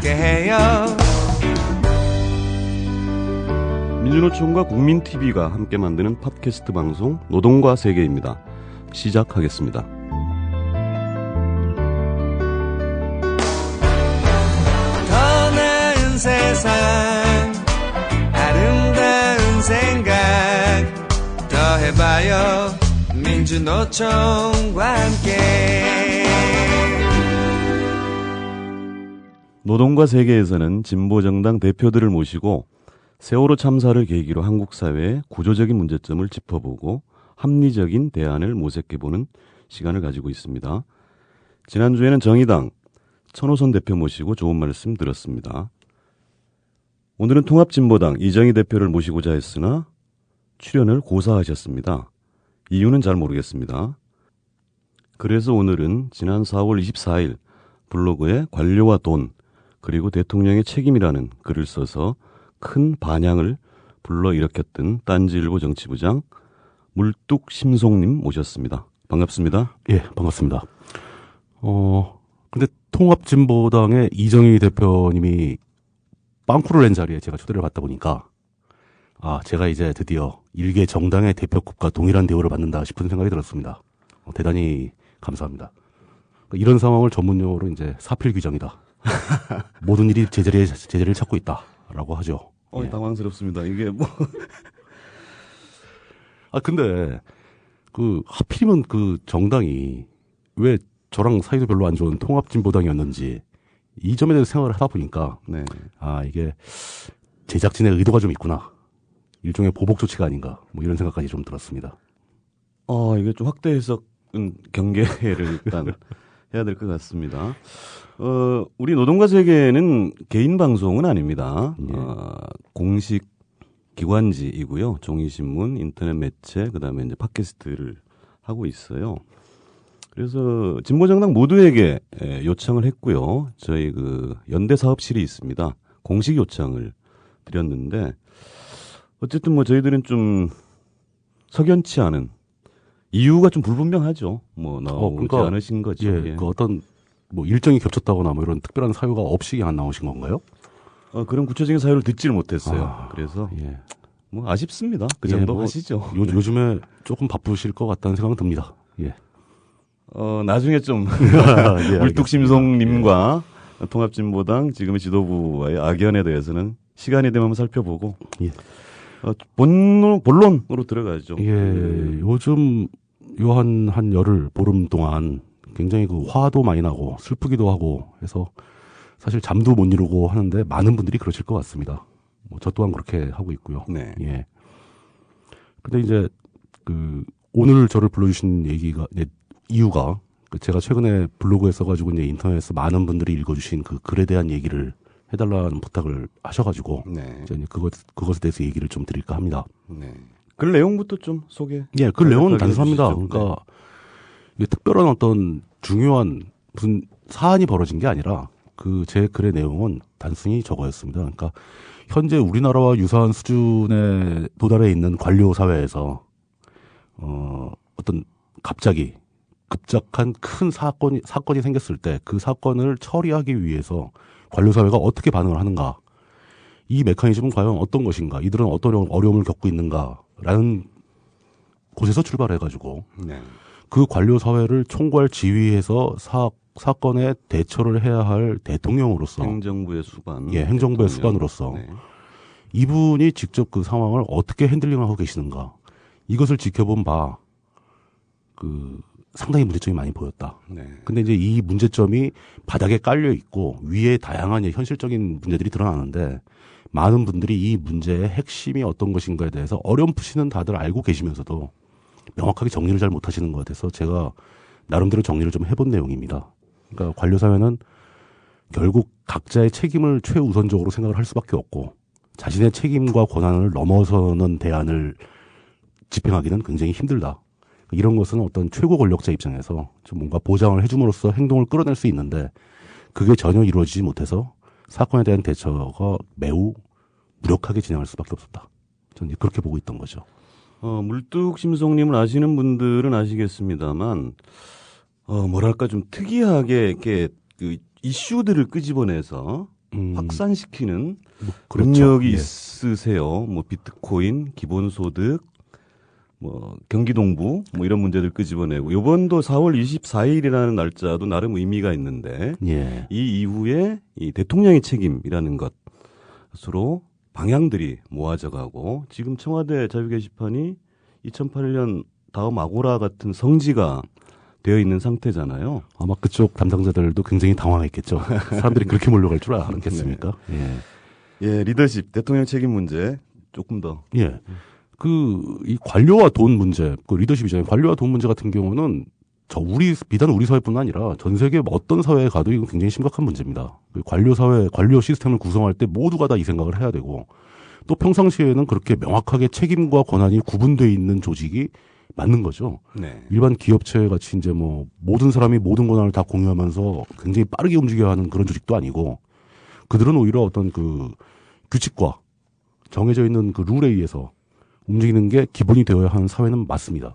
함께해요. 민주노총과 국민TV가 함께 만드는 팟캐스트 방송 노동과 세계입니다. 시작하겠습니다. 더 나은 세상, 아름다운 생각, 더해봐요. 민주노총과 함께. 노동과 세계에서는 진보정당 대표들을 모시고 세월호 참사를 계기로 한국 사회의 구조적인 문제점을 짚어보고 합리적인 대안을 모색해보는 시간을 가지고 있습니다. 지난주에는 정의당 천호선 대표 모시고 좋은 말씀 들었습니다. 오늘은 통합진보당 이정희 대표를 모시고자 했으나 출연을 고사하셨습니다. 이유는 잘 모르겠습니다. 그래서 오늘은 지난 4월 24일 블로그에 관료와 돈 그리고 대통령의 책임이라는 글을 써서 큰 반향을 불러일으켰던 딴지일보 정치부장 물뚝심송님 모셨습니다. 반갑습니다. 예, 반갑습니다. 근데 통합진보당의 이정희 대표님이 빵꾸를 낸 자리에 제가 초대를 받다 보니까 제가 이제 드디어 일개 정당의 대표급과 동일한 대우를 받는다 싶은 생각이 들었습니다. 대단히 감사합니다. 이런 상황을 전문용어로 이제 사필 규정이다. 모든 일이 제자리를 찾고 있다라고 하죠. 예. 당황스럽습니다. 이게 뭐. 근데, 하필이면 정당이 왜 저랑 사이도 별로 안 좋은 통합진보당이었는지 이 점에 대해서 생각을 하다 보니까, 네. 이게 제작진의 의도가 좀 있구나. 일종의 보복 조치가 아닌가. 뭐 이런 생각까지 좀 들었습니다. 이게 좀 확대 해석은 경계를 일단 해야 될 것 같습니다. 우리 노동과 세계는 개인 방송은 아닙니다. 예. 공식 기관지이고요. 종이신문, 인터넷 매체, 그 다음에 이제 팟캐스트를 하고 있어요. 그래서 진보정당 모두에게 요청을 했고요. 저희 연대 사업실이 있습니다. 공식 요청을 드렸는데, 어쨌든 뭐 저희들은 좀 석연치 않은 이유가 좀 불분명하죠. 뭐 나오지 않으신 거죠. 예, 어떤 일정이 겹쳤다거나 뭐 이런 특별한 사유가 없이 그냥 나오신 건가요? 그런 구체적인 사유를 듣지를 못했어요. 그래서 예. 뭐 아쉽습니다. 그 정도 하시죠. 요즘에 조금 바쁘실 것 같다는 생각은 듭니다. 예. 나중에 좀 예, 물뚝심송님과 통합진보당 지금의 지도부와의 악연에 대해서는 시간이 되면 한번 살펴보고 예. 본론으로 들어가죠. 예, 요즘 요 한 열흘 보름 동안 굉장히 화도 많이 나고 슬프기도 하고 해서 사실 잠도 못 이루고 하는데 많은 분들이 그러실 것 같습니다. 저 또한 그렇게 하고 있고요. 네. 예. 근데 이제 오늘 저를 불러주신 이유가 제가 최근에 블로그에 써가지고 이제 인터넷에서 많은 분들이 읽어주신 그 글에 대한 얘기를 해달라는 부탁을 하셔가지고 네. 이제 그것에 대해서 얘기를 좀 드릴까 합니다. 네. 글 내용부터 좀 소개. 예, 글 내용은 단순합니다. 해주시죠. 그러니까 이게 특별한 어떤 중요한 무슨 사안이 벌어진 게 아니라 제 글의 내용은 단순히 저거였습니다. 그러니까 현재 우리나라와 유사한 수준에 도달해 있는 관료 사회에서 어떤 갑자기 급작한 큰 사건이 생겼을 때 그 사건을 처리하기 위해서 관료 사회가 어떻게 반응을 하는가? 이 메커니즘은 과연 어떤 것인가? 이들은 어떤 어려움을 겪고 있는가라는 곳에서 출발해가지고 네. 그 관료 사회를 총괄 지휘해서 사건에 대처를 해야 할 대통령으로서 행정부의 수반. 예, 행정부의 수반으로서 네. 이분이 직접 그 상황을 어떻게 핸들링을 하고 계시는가? 이것을 지켜본 바 상당히 문제점이 많이 보였다. 네. 근데 이제 이 문제점이 바닥에 깔려 있고 위에 다양한 현실적인 문제들이 드러나는데 많은 분들이 이 문제의 핵심이 어떤 것인가에 대해서 어렴풋이는 다들 알고 계시면서도 명확하게 정리를 잘 못하시는 것 같아서 제가 나름대로 정리를 좀 해본 내용입니다. 그러니까 관료사회는 결국 각자의 책임을 최우선적으로 생각을 할 수밖에 없고 자신의 책임과 권한을 넘어서는 대안을 집행하기는 굉장히 힘들다. 이런 것은 어떤 최고 권력자 입장에서 좀 뭔가 보장을 해줌으로써 행동을 끌어낼 수 있는데 그게 전혀 이루어지지 못해서 사건에 대한 대처가 매우 무력하게 진행할 수밖에 없었다. 저는 그렇게 보고 있던 거죠. 물뚝심송님을 아시는 분들은 아시겠습니다만, 뭐랄까 좀 특이하게 이렇게 그 이슈들을 끄집어내서 확산시키는 그렇죠. 능력이 예. 있으세요. 뭐 비트코인, 기본소득, 뭐 경기동부 뭐 이런 문제들 끄집어내고 이번도 4월 24일이라는 날짜도 나름 의미가 있는데 예. 이 이후에 이 대통령의 책임이라는 것으로 방향들이 모아져가고 지금 청와대 자유 게시판이 2008년 다음 아고라 같은 성지가 되어 있는 상태잖아요. 아마 그쪽 담당자들도 굉장히 당황했겠죠. 사람들이 그렇게 몰려갈 줄 알았겠습니까? 예. 예, 리더십, 대통령 책임 문제 조금 더. 예. 이 관료와 돈 문제, 그 리더십이잖아요. 관료와 돈 문제 같은 경우는 비단 우리 사회뿐만 아니라 전 세계 어떤 사회에 가도 이건 굉장히 심각한 문제입니다. 그 관료 시스템을 구성할 때 모두가 다 이 생각을 해야 되고 또 평상시에는 그렇게 명확하게 책임과 권한이 구분되어 있는 조직이 맞는 거죠. 네. 일반 기업체 같이 이제 뭐 모든 사람이 모든 권한을 다 공유하면서 굉장히 빠르게 움직여야 하는 그런 조직도 아니고 그들은 오히려 어떤 그 규칙과 정해져 있는 그 룰에 의해서 움직이는 게 기본이 되어야 하는 사회는 맞습니다.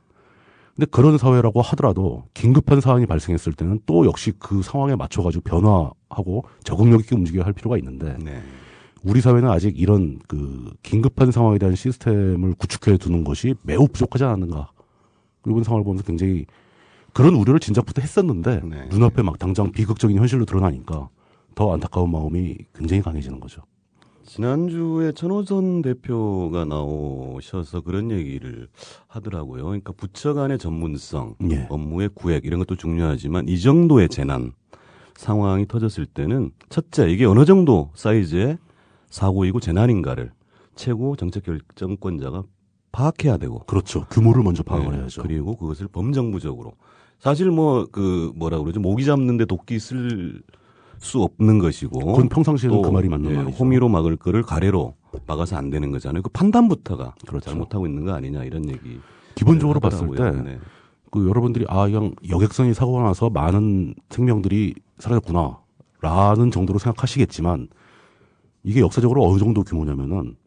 근데 그런 사회라고 하더라도 긴급한 사안이 발생했을 때는 또 역시 그 상황에 맞춰가지고 변화하고 적응력 있게 움직여야 할 필요가 있는데 네. 우리 사회는 아직 이런 그 긴급한 상황에 대한 시스템을 구축해 두는 것이 매우 부족하지 않았는가. 이번 상황을 보면서 굉장히 그런 우려를 진작부터 했었는데 네. 눈앞에 막 당장 비극적인 현실로 드러나니까 더 안타까운 마음이 굉장히 강해지는 거죠. 지난주에 천호선 대표가 나오셔서 그런 얘기를 하더라고요. 그러니까 부처 간의 전문성, 예. 업무의 구획 이런 것도 중요하지만 이 정도의 재난 상황이 터졌을 때는 첫째 이게 어느 정도 사이즈의 사고이고 재난인가를 최고 정책결정권자가 파악해야 되고 그렇죠. 규모를 먼저 파악을 네, 해야죠. 그리고 그것을 범정부적으로 사실 뭐라고 그러죠? 모기 잡는데 도끼 쓸 수 없는 것이고 그건 평상시에는 또, 그 말이 맞는 예, 말이죠. 호미로 막을 거를 가래로 막아서 안 되는 거잖아요. 그 판단부터가 그렇죠. 잘못하고 있는 거 아니냐 이런 얘기. 기본적으로 봤을 때 네. 그 여러분들이 그냥 여객선이 사고가 나서 많은 생명들이 사라졌구나라는 정도로 생각하시겠지만 이게 역사적으로 어느 정도 규모냐면은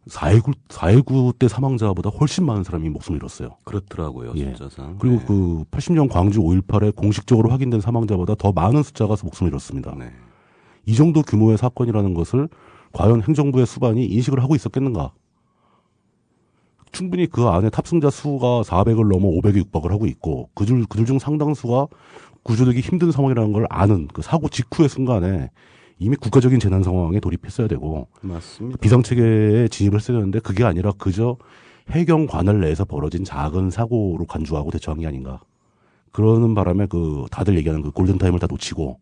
4.19 때 사망자보다 훨씬 많은 사람이 목숨을 잃었어요. 그렇더라고요, 예. 숫자상. 그리고 네. 그 80년 광주 5.18에 공식적으로 확인된 사망자보다 더 많은 숫자가 목숨을 잃었습니다. 네. 이 정도 규모의 사건이라는 것을 과연 행정부의 수반이 인식을 하고 있었겠는가? 충분히 그 안에 탑승자 수가 400을 넘어 500에 육박을 하고 있고 그들 중 상당수가 구조되기 힘든 상황이라는 걸 아는 그 사고 직후의 순간에 이미 국가적인 재난 상황에 돌입했어야 되고 맞습니다. 비상체계에 진입을 했어야 되는데 그게 아니라 그저 해경 관할 내에서 벌어진 작은 사고로 간주하고 대처한 게 아닌가. 그러는 바람에 다들 얘기하는 그 골든타임을 다 놓치고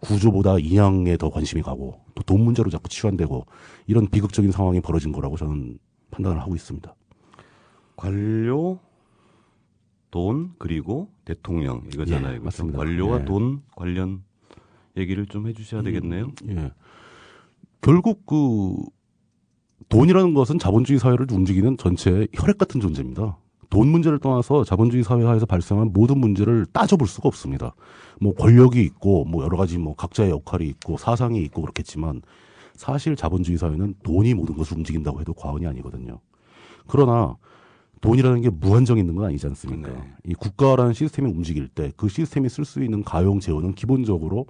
구조보다 인양에 더 관심이 가고 또 돈 문제로 자꾸 치환되고 이런 비극적인 상황이 벌어진 거라고 저는 판단을 하고 있습니다. 관료, 돈, 그리고 대통령 이거잖아요. 예, 그렇죠? 맞습니다. 관료와 예. 돈 관련 얘기를 좀 해주셔야 되겠네요. 예. 결국 돈이라는 것은 자본주의 사회를 움직이는 전체의 혈액 같은 존재입니다. 돈 문제를 떠나서 자본주의 사회하에서 발생한 모든 문제를 따져볼 수가 없습니다. 뭐 권력이 있고 뭐 여러 가지 뭐 각자의 역할이 있고 사상이 있고 그렇겠지만 사실 자본주의 사회는 돈이 모든 것을 움직인다고 해도 과언이 아니거든요. 그러나 돈이라는 게 무한정 있는 건 아니지 않습니까? 네. 이 국가라는 시스템이 움직일 때 그 시스템이 쓸 수 있는 가용 재원은 기본적으로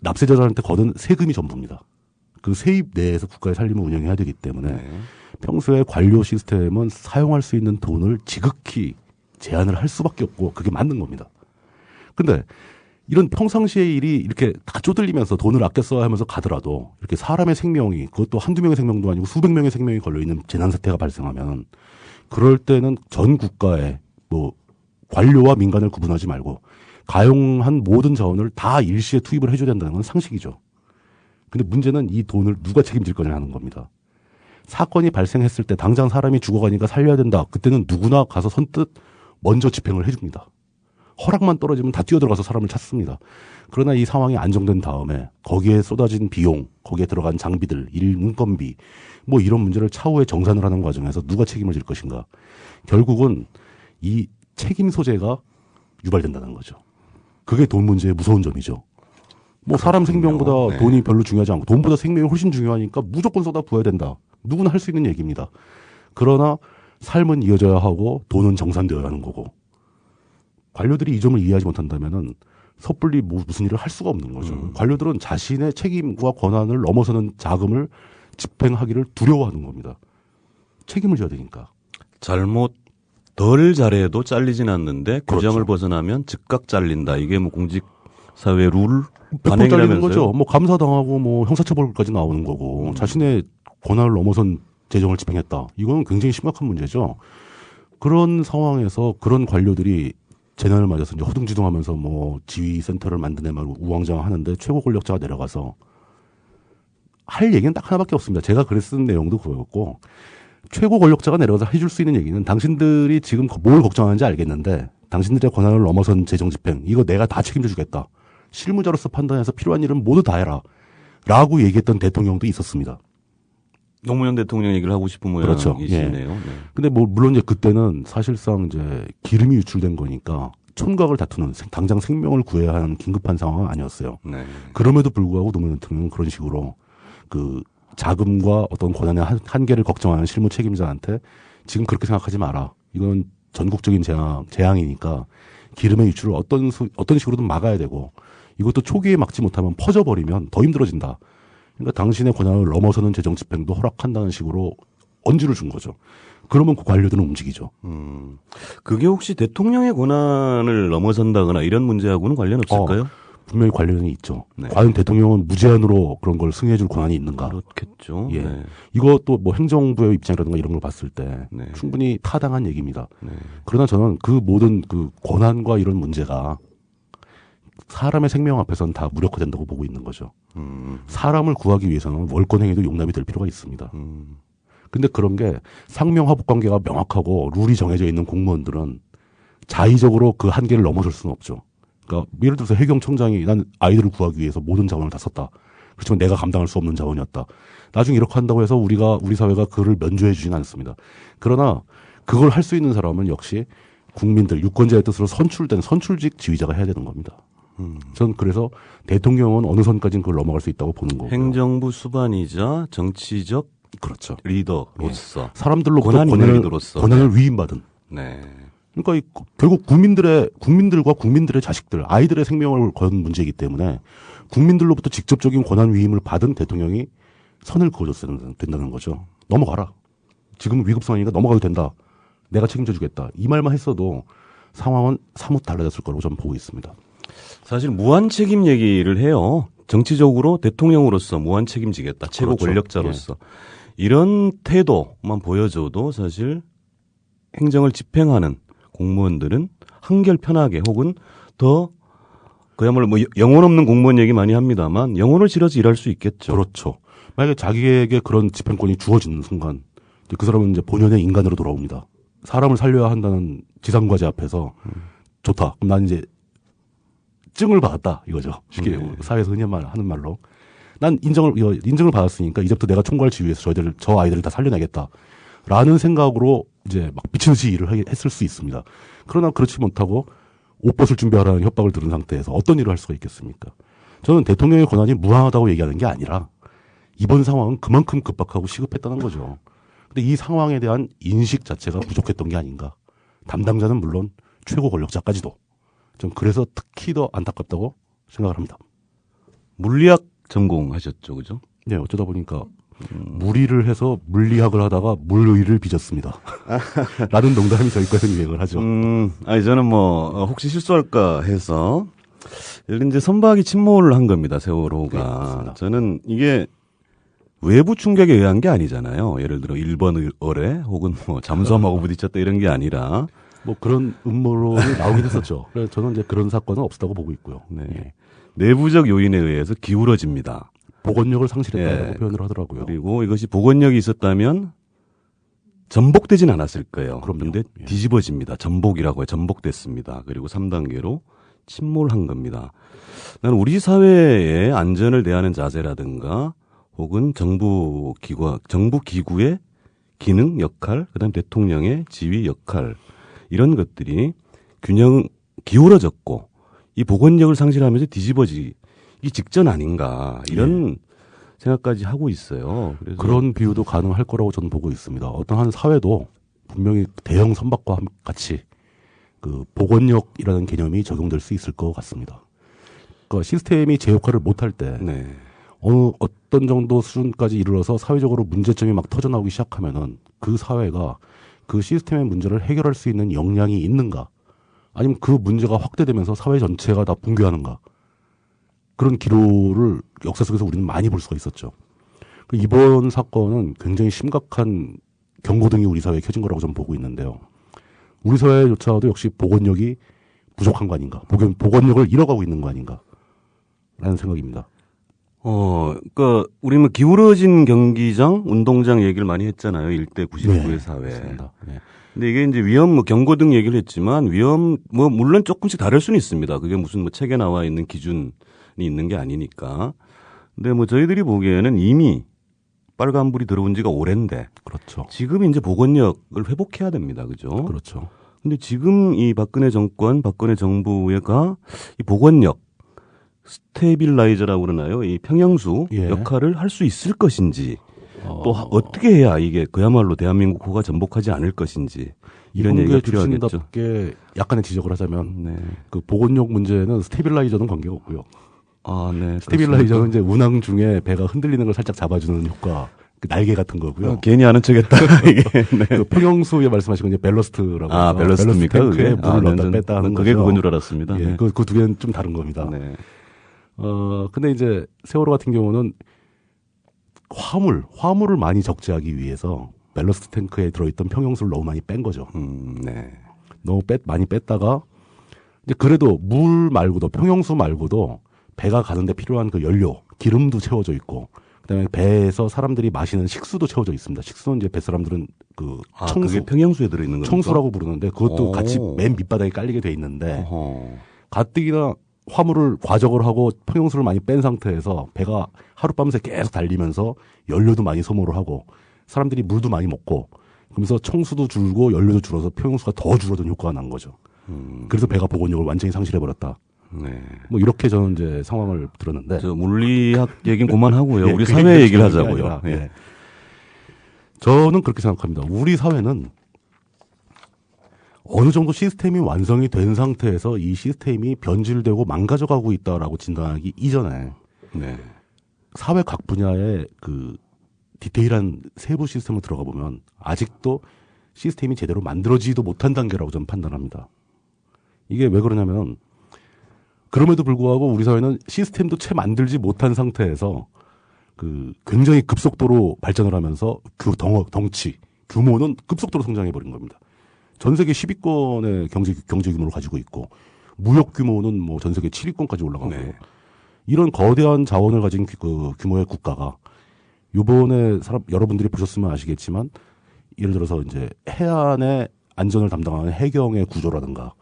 납세자들한테 거둔 세금이 전부입니다. 그 세입 내에서 국가의 살림을 운영해야 되기 때문에 네. 평소에 관료 시스템은 사용할 수 있는 돈을 지극히 제한을 할 수밖에 없고 그게 맞는 겁니다. 근데 이런 평상시의 일이 이렇게 다 쪼들리면서 돈을 아껴 써야 하면서 가더라도 이렇게 사람의 생명이 그것도 한두 명의 생명도 아니고 수백 명의 생명이 걸려있는 재난사태가 발생하면 그럴 때는 전 국가의 뭐 관료와 민간을 구분하지 말고 가용한 모든 자원을 다 일시에 투입을 해줘야 된다는 건 상식이죠. 근데 문제는 이 돈을 누가 책임질 거냐 하는 겁니다. 사건이 발생했을 때 당장 사람이 죽어가니까 살려야 된다. 그때는 누구나 가서 선뜻 먼저 집행을 해줍니다. 허락만 떨어지면 다 뛰어들어가서 사람을 찾습니다. 그러나 이 상황이 안정된 다음에 거기에 쏟아진 비용, 거기에 들어간 장비들, 인건비 뭐 이런 문제를 차후에 정산을 하는 과정에서 누가 책임을 질 것인가. 결국은 이 책임 소재가 유발된다는 거죠. 그게 돈 문제의 무서운 점이죠. 뭐 사람 생명보다 네. 돈이 별로 중요하지 않고 돈보다 생명이 훨씬 중요하니까 무조건 쏟아 부어야 된다. 누구나 할 수 있는 얘기입니다. 그러나 삶은 이어져야 하고 돈은 정산되어야 하는 거고 관료들이 이 점을 이해하지 못한다면은 섣불리 무슨 일을 할 수가 없는 거죠. 관료들은 자신의 책임과 권한을 넘어서는 자금을 집행하기를 두려워하는 겁니다. 책임을 져야 되니까. 잘못 덜 잘해도 잘리진 않는데 그렇죠. 규정을 벗어나면 즉각 잘린다. 이게 뭐 공직 사회 룰 100% 잘리는 반영이라면서요? 거죠. 뭐 감사당하고 뭐 형사처벌까지 나오는 거고 자신의 권한을 넘어선 재정을 집행했다. 이건 굉장히 심각한 문제죠. 그런 상황에서 그런 관료들이 재난을 맞아서 이제 허둥지둥하면서 뭐 지휘센터를 만드네 말고 우왕좌왕하는데 최고 권력자가 내려가서 할 얘기는 딱 하나밖에 없습니다. 제가 글에 쓴 내용도 그거였고 최고 권력자가 내려가서 해줄 수 있는 얘기는 당신들이 지금 뭘 걱정하는지 알겠는데 당신들의 권한을 넘어선 재정 집행 이거 내가 다 책임져 주겠다. 실무자로서 판단해서 필요한 일은 모두 다 해라. 라고 얘기했던 대통령도 있었습니다. 노무현 대통령 얘기를 하고 싶은 그렇죠. 모양이시네요. 네. 근데 뭐 물론 이제 그때는 사실상 이제 기름이 유출된 거니까 촌각을 다투는 당장 생명을 구해야 하는 긴급한 상황은 아니었어요. 네. 그럼에도 불구하고 노무현 대통령은 그런 식으로 그 자금과 어떤 권한의 한계를 걱정하는 실무 책임자한테 지금 그렇게 생각하지 마라. 이건 전국적인 재앙이니까 기름의 유출을 어떤 식으로든 막아야 되고 이것도 초기에 막지 못하면 퍼져버리면 더 힘들어진다. 그러니까 당신의 권한을 넘어서는 재정 집행도 허락한다는 식으로 언지를 준 거죠. 그러면 그 관료들은 움직이죠. 그게 혹시 대통령의 권한을 넘어선다거나 이런 문제하고는 관련 없을까요? 분명히 관련이 있죠. 네. 과연 대통령은 무제한으로 그런 걸 승인해 줄 권한이 있는가? 그렇겠죠. 예. 네. 이것도 뭐 행정부의 입장이라든가 이런 걸 봤을 때 네. 충분히 타당한 얘기입니다. 네. 그러나 저는 그 모든 그 권한과 이런 문제가 사람의 생명 앞에서는 다 무력화된다고 보고 있는 거죠. 사람을 구하기 위해서는 월권행위도 용납이 될 필요가 있습니다. 근데 그런 게 상명하복 관계가 명확하고 룰이 정해져 있는 공무원들은 자의적으로 그 한계를 넘어설 수는 없죠. 그러니까 예를 들어서 해경청장이 난 아이들을 구하기 위해서 모든 자원을 다 썼다. 그렇지만 내가 감당할 수 없는 자원이었다. 나중에 이렇게 한다고 해서 우리 사회가 그를 면죄해 주지는 않습니다. 그러나 그걸 할 수 있는 사람은 역시 국민들, 유권자의 뜻으로 선출된 선출직 지휘자가 해야 되는 겁니다. 전 그래서 대통령은 어느 선까지는 그걸 넘어갈 수 있다고 보는 거고요. 행정부 수반이자 정치적 그렇죠. 리더로서 사람들로부터 권한 있는 리더로서 권한을 위임받은. 네. 그러니까 결국 국민들과 국민들의 자식들, 아이들의 생명을 건 문제이기 때문에 국민들로부터 직접적인 권한 위임을 받은 대통령이 선을 그어줬어야 된다는 거죠. 넘어가라. 지금 위급 상황이니까 넘어가도 된다. 내가 책임져 주겠다. 이 말만 했어도 상황은 사뭇 달라졌을 거라고 저는 보고 있습니다. 사실 무한 책임 얘기를 해요. 정치적으로 대통령으로서 무한 책임지겠다. 최고 그렇죠. 권력자로서. 이런 태도만 보여줘도 사실 행정을 집행하는 공무원들은 한결 편하게 혹은 더 그야말로 뭐 영혼 없는 공무원 얘기 많이 합니다만 영혼을 실어서 일할 수 있겠죠. 그렇죠. 만약에 자기에게 그런 집행권이 주어지는 순간 그 사람은 이제 본연의 인간으로 돌아옵니다. 사람을 살려야 한다는 지상과제 앞에서 좋다. 그럼 난 이제 증을 받았다 이거죠. 쉽게 사회에서 흔히 하는 말로 난 인정을 받았으니까 이제부터 내가 총괄 지휘해서 저 아이들을 다 살려내겠다라는 생각으로 이제 막 미친 듯이 일을 했을 수 있습니다. 그러나 그렇지 못하고 옷 벗을 준비하라는 협박을 들은 상태에서 어떤 일을 할 수가 있겠습니까? 저는 대통령의 권한이 무한하다고 얘기하는 게 아니라 이번 상황은 그만큼 급박하고 시급했다는 거죠. 근데 이 상황에 대한 인식 자체가 부족했던 게 아닌가. 담당자는 물론 최고 권력자까지도. 전 그래서 특히 더 안타깝다고 생각을 합니다. 물리학 전공하셨죠, 그죠? 네, 어쩌다 보니까 무리를 해서 물리학을 하다가 물의를 빚었습니다. 라는 농담이 저희과에서 유행을 하죠. 아니 저는 뭐 혹시 실수할까 해서 이제 선박이 침몰을 한 겁니다, 세월호가. 네, 저는 이게 외부 충격에 의한 게 아니잖아요. 예를 들어 일본 어뢰 혹은 뭐 잠수함하고 부딪혔다 이런 게 아니라 뭐 그런 음모론이 나오긴 했었죠. 그래서 저는 이제 그런 사건은 없었다고 보고 있고요. 네. 예. 내부적 요인에 의해서 기울어집니다. 복원력을 상실했다고 예. 표현을 하더라고요. 그리고 이것이 복원력이 있었다면 전복되진 않았을 거예요. 그럼요. 그런데 예. 뒤집어집니다. 전복이라고 해요. 전복됐습니다. 그리고 3단계로 침몰한 겁니다. 나는 우리 사회의 안전을 대하는 자세라든가 혹은 정부 기구의 기능 역할, 그다음 대통령의 지휘 역할 이런 것들이 기울어졌고 이 복원력을 상실하면서 뒤집어지기 직전 아닌가 이런 생각까지 하고 있어요. 그래서 그런 비유도 가능할 거라고 저는 보고 있습니다. 어떤 한 사회도 분명히 대형 선박과 같이 그 복원력이라는 개념이 적용될 수 있을 것 같습니다. 그러니까 시스템이 제 역할을 못할 때 네. 어떤 정도 수준까지 이르러서 사회적으로 문제점이 막 터져나오기 시작하면은 그 사회가 그 시스템의 문제를 해결할 수 있는 역량이 있는가? 아니면 그 문제가 확대되면서 사회 전체가 다 붕괴하는가? 그런 기로를 역사 속에서 우리는 많이 볼 수가 있었죠. 이번 사건은 굉장히 심각한 경고등이 우리 사회에 켜진 거라고 저는 보고 있는데요. 우리 사회조차도 역시 보건력이 부족한 거 아닌가? 보건력을 잃어가고 있는 거 아닌가? 라는 생각입니다. 그러니까 우리 뭐 기울어진 경기장, 운동장 얘기를 많이 했잖아요. 일대 99의 네, 사회. 맞습니다. 네. 근데 이게 이제 위험 뭐 경고등 얘기를 했지만 위험 뭐 물론 조금씩 다를 수는 있습니다. 그게 무슨 뭐 책에 나와 있는 기준이 있는 게 아니니까. 근데 뭐 저희들이 보기에는 이미 빨간불이 들어온 지가 오랜데. 그렇죠. 지금 이제 보건력을 회복해야 됩니다. 그죠? 그렇죠. 근데 지금 이 박근혜 정권, 박근혜 정부가 이 보건력, 스테빌라이저라고 그러나요? 이 평형수 예. 역할을 할 수 있을 것인지, 또 어떻게 해야 이게 그야말로 대한민국 호가 전복하지 않을 것인지, 이런 얘기가 필요하겠죠. 출신답게 약간의 지적을 하자면, 네. 그 보건력 문제는 스테빌라이저는 관계가 없고요. 아, 네. 스테빌라이저는 이제 운항 중에 배가 흔들리는 걸 살짝 잡아주는 효과, 그 날개 같은 거고요. 괜히 아는 척했다. 이게. 네. 그 평형수에 말씀하신 건 이제 밸러스트라고. 아, 밸러스트입니까? 밸러스트 탱크에 그게? 물을 넣었다 뺐다 하는 그게 거죠. 그건 줄 알았습니다. 예, 네. 그 두 개는 좀 다른 겁니다. 네. 근데 이제 세월호 같은 경우는 화물을 많이 적재하기 위해서 밸러스트 탱크에 들어있던 평형수를 너무 많이 뺀 거죠. 네. 너무 많이 뺐다가 이제 그래도 물 말고도 평형수 말고도 배가 가는데 필요한 그 연료, 기름도 채워져 있고 그다음에 배에서 사람들이 마시는 식수도 채워져 있습니다. 식수는 이제 배 사람들은 그 청수, 그게 평형수에 들어있는 겁니까? 청수라고 부르는데 그것도 오. 같이 맨 밑바닥에 깔리게 돼 있는데 어허. 가뜩이나 화물을 과적을 하고 평형수를 많이 뺀 상태에서 배가 하룻밤새 계속 달리면서 연료도 많이 소모를 하고 사람들이 물도 많이 먹고 그러면서 청수도 줄고 연료도 줄어서 평형수가 더 줄어든 효과가 난 거죠. 그래서 배가 보건력을 완전히 상실해버렸다. 네. 뭐 이렇게 저는 이제 상황을 들었는데 저 물리학 얘기는 그만하고요. 예, 우리 그 사회 얘기를 중요한 게 하자고요. 아니라, 예. 예. 저는 그렇게 생각합니다. 우리 사회는 어느 정도 시스템이 완성이 된 상태에서 이 시스템이 변질되고 망가져가고 있다라고 진단하기 이전에 네. 사회 각 분야의 그 디테일한 세부 시스템을 들어가 보면 아직도 시스템이 제대로 만들어지지도 못한 단계라고 저는 판단합니다. 이게 왜 그러냐면 그럼에도 불구하고 우리 사회는 시스템도 채 만들지 못한 상태에서 그 굉장히 급속도로 발전을 하면서 그 덩치, 규모는 급속도로 성장해버린 겁니다. 전 세계 10위권의 경제 규모를 가지고 있고 무역 규모는 뭐 전 세계 7위권까지 올라가고요. 네. 이런 거대한 자원을 가진 그 규모의 국가가 요번에 여러분들이 보셨으면 아시겠지만 예를 들어서 이제 해안의 안전을 담당하는 해경의 구조라든가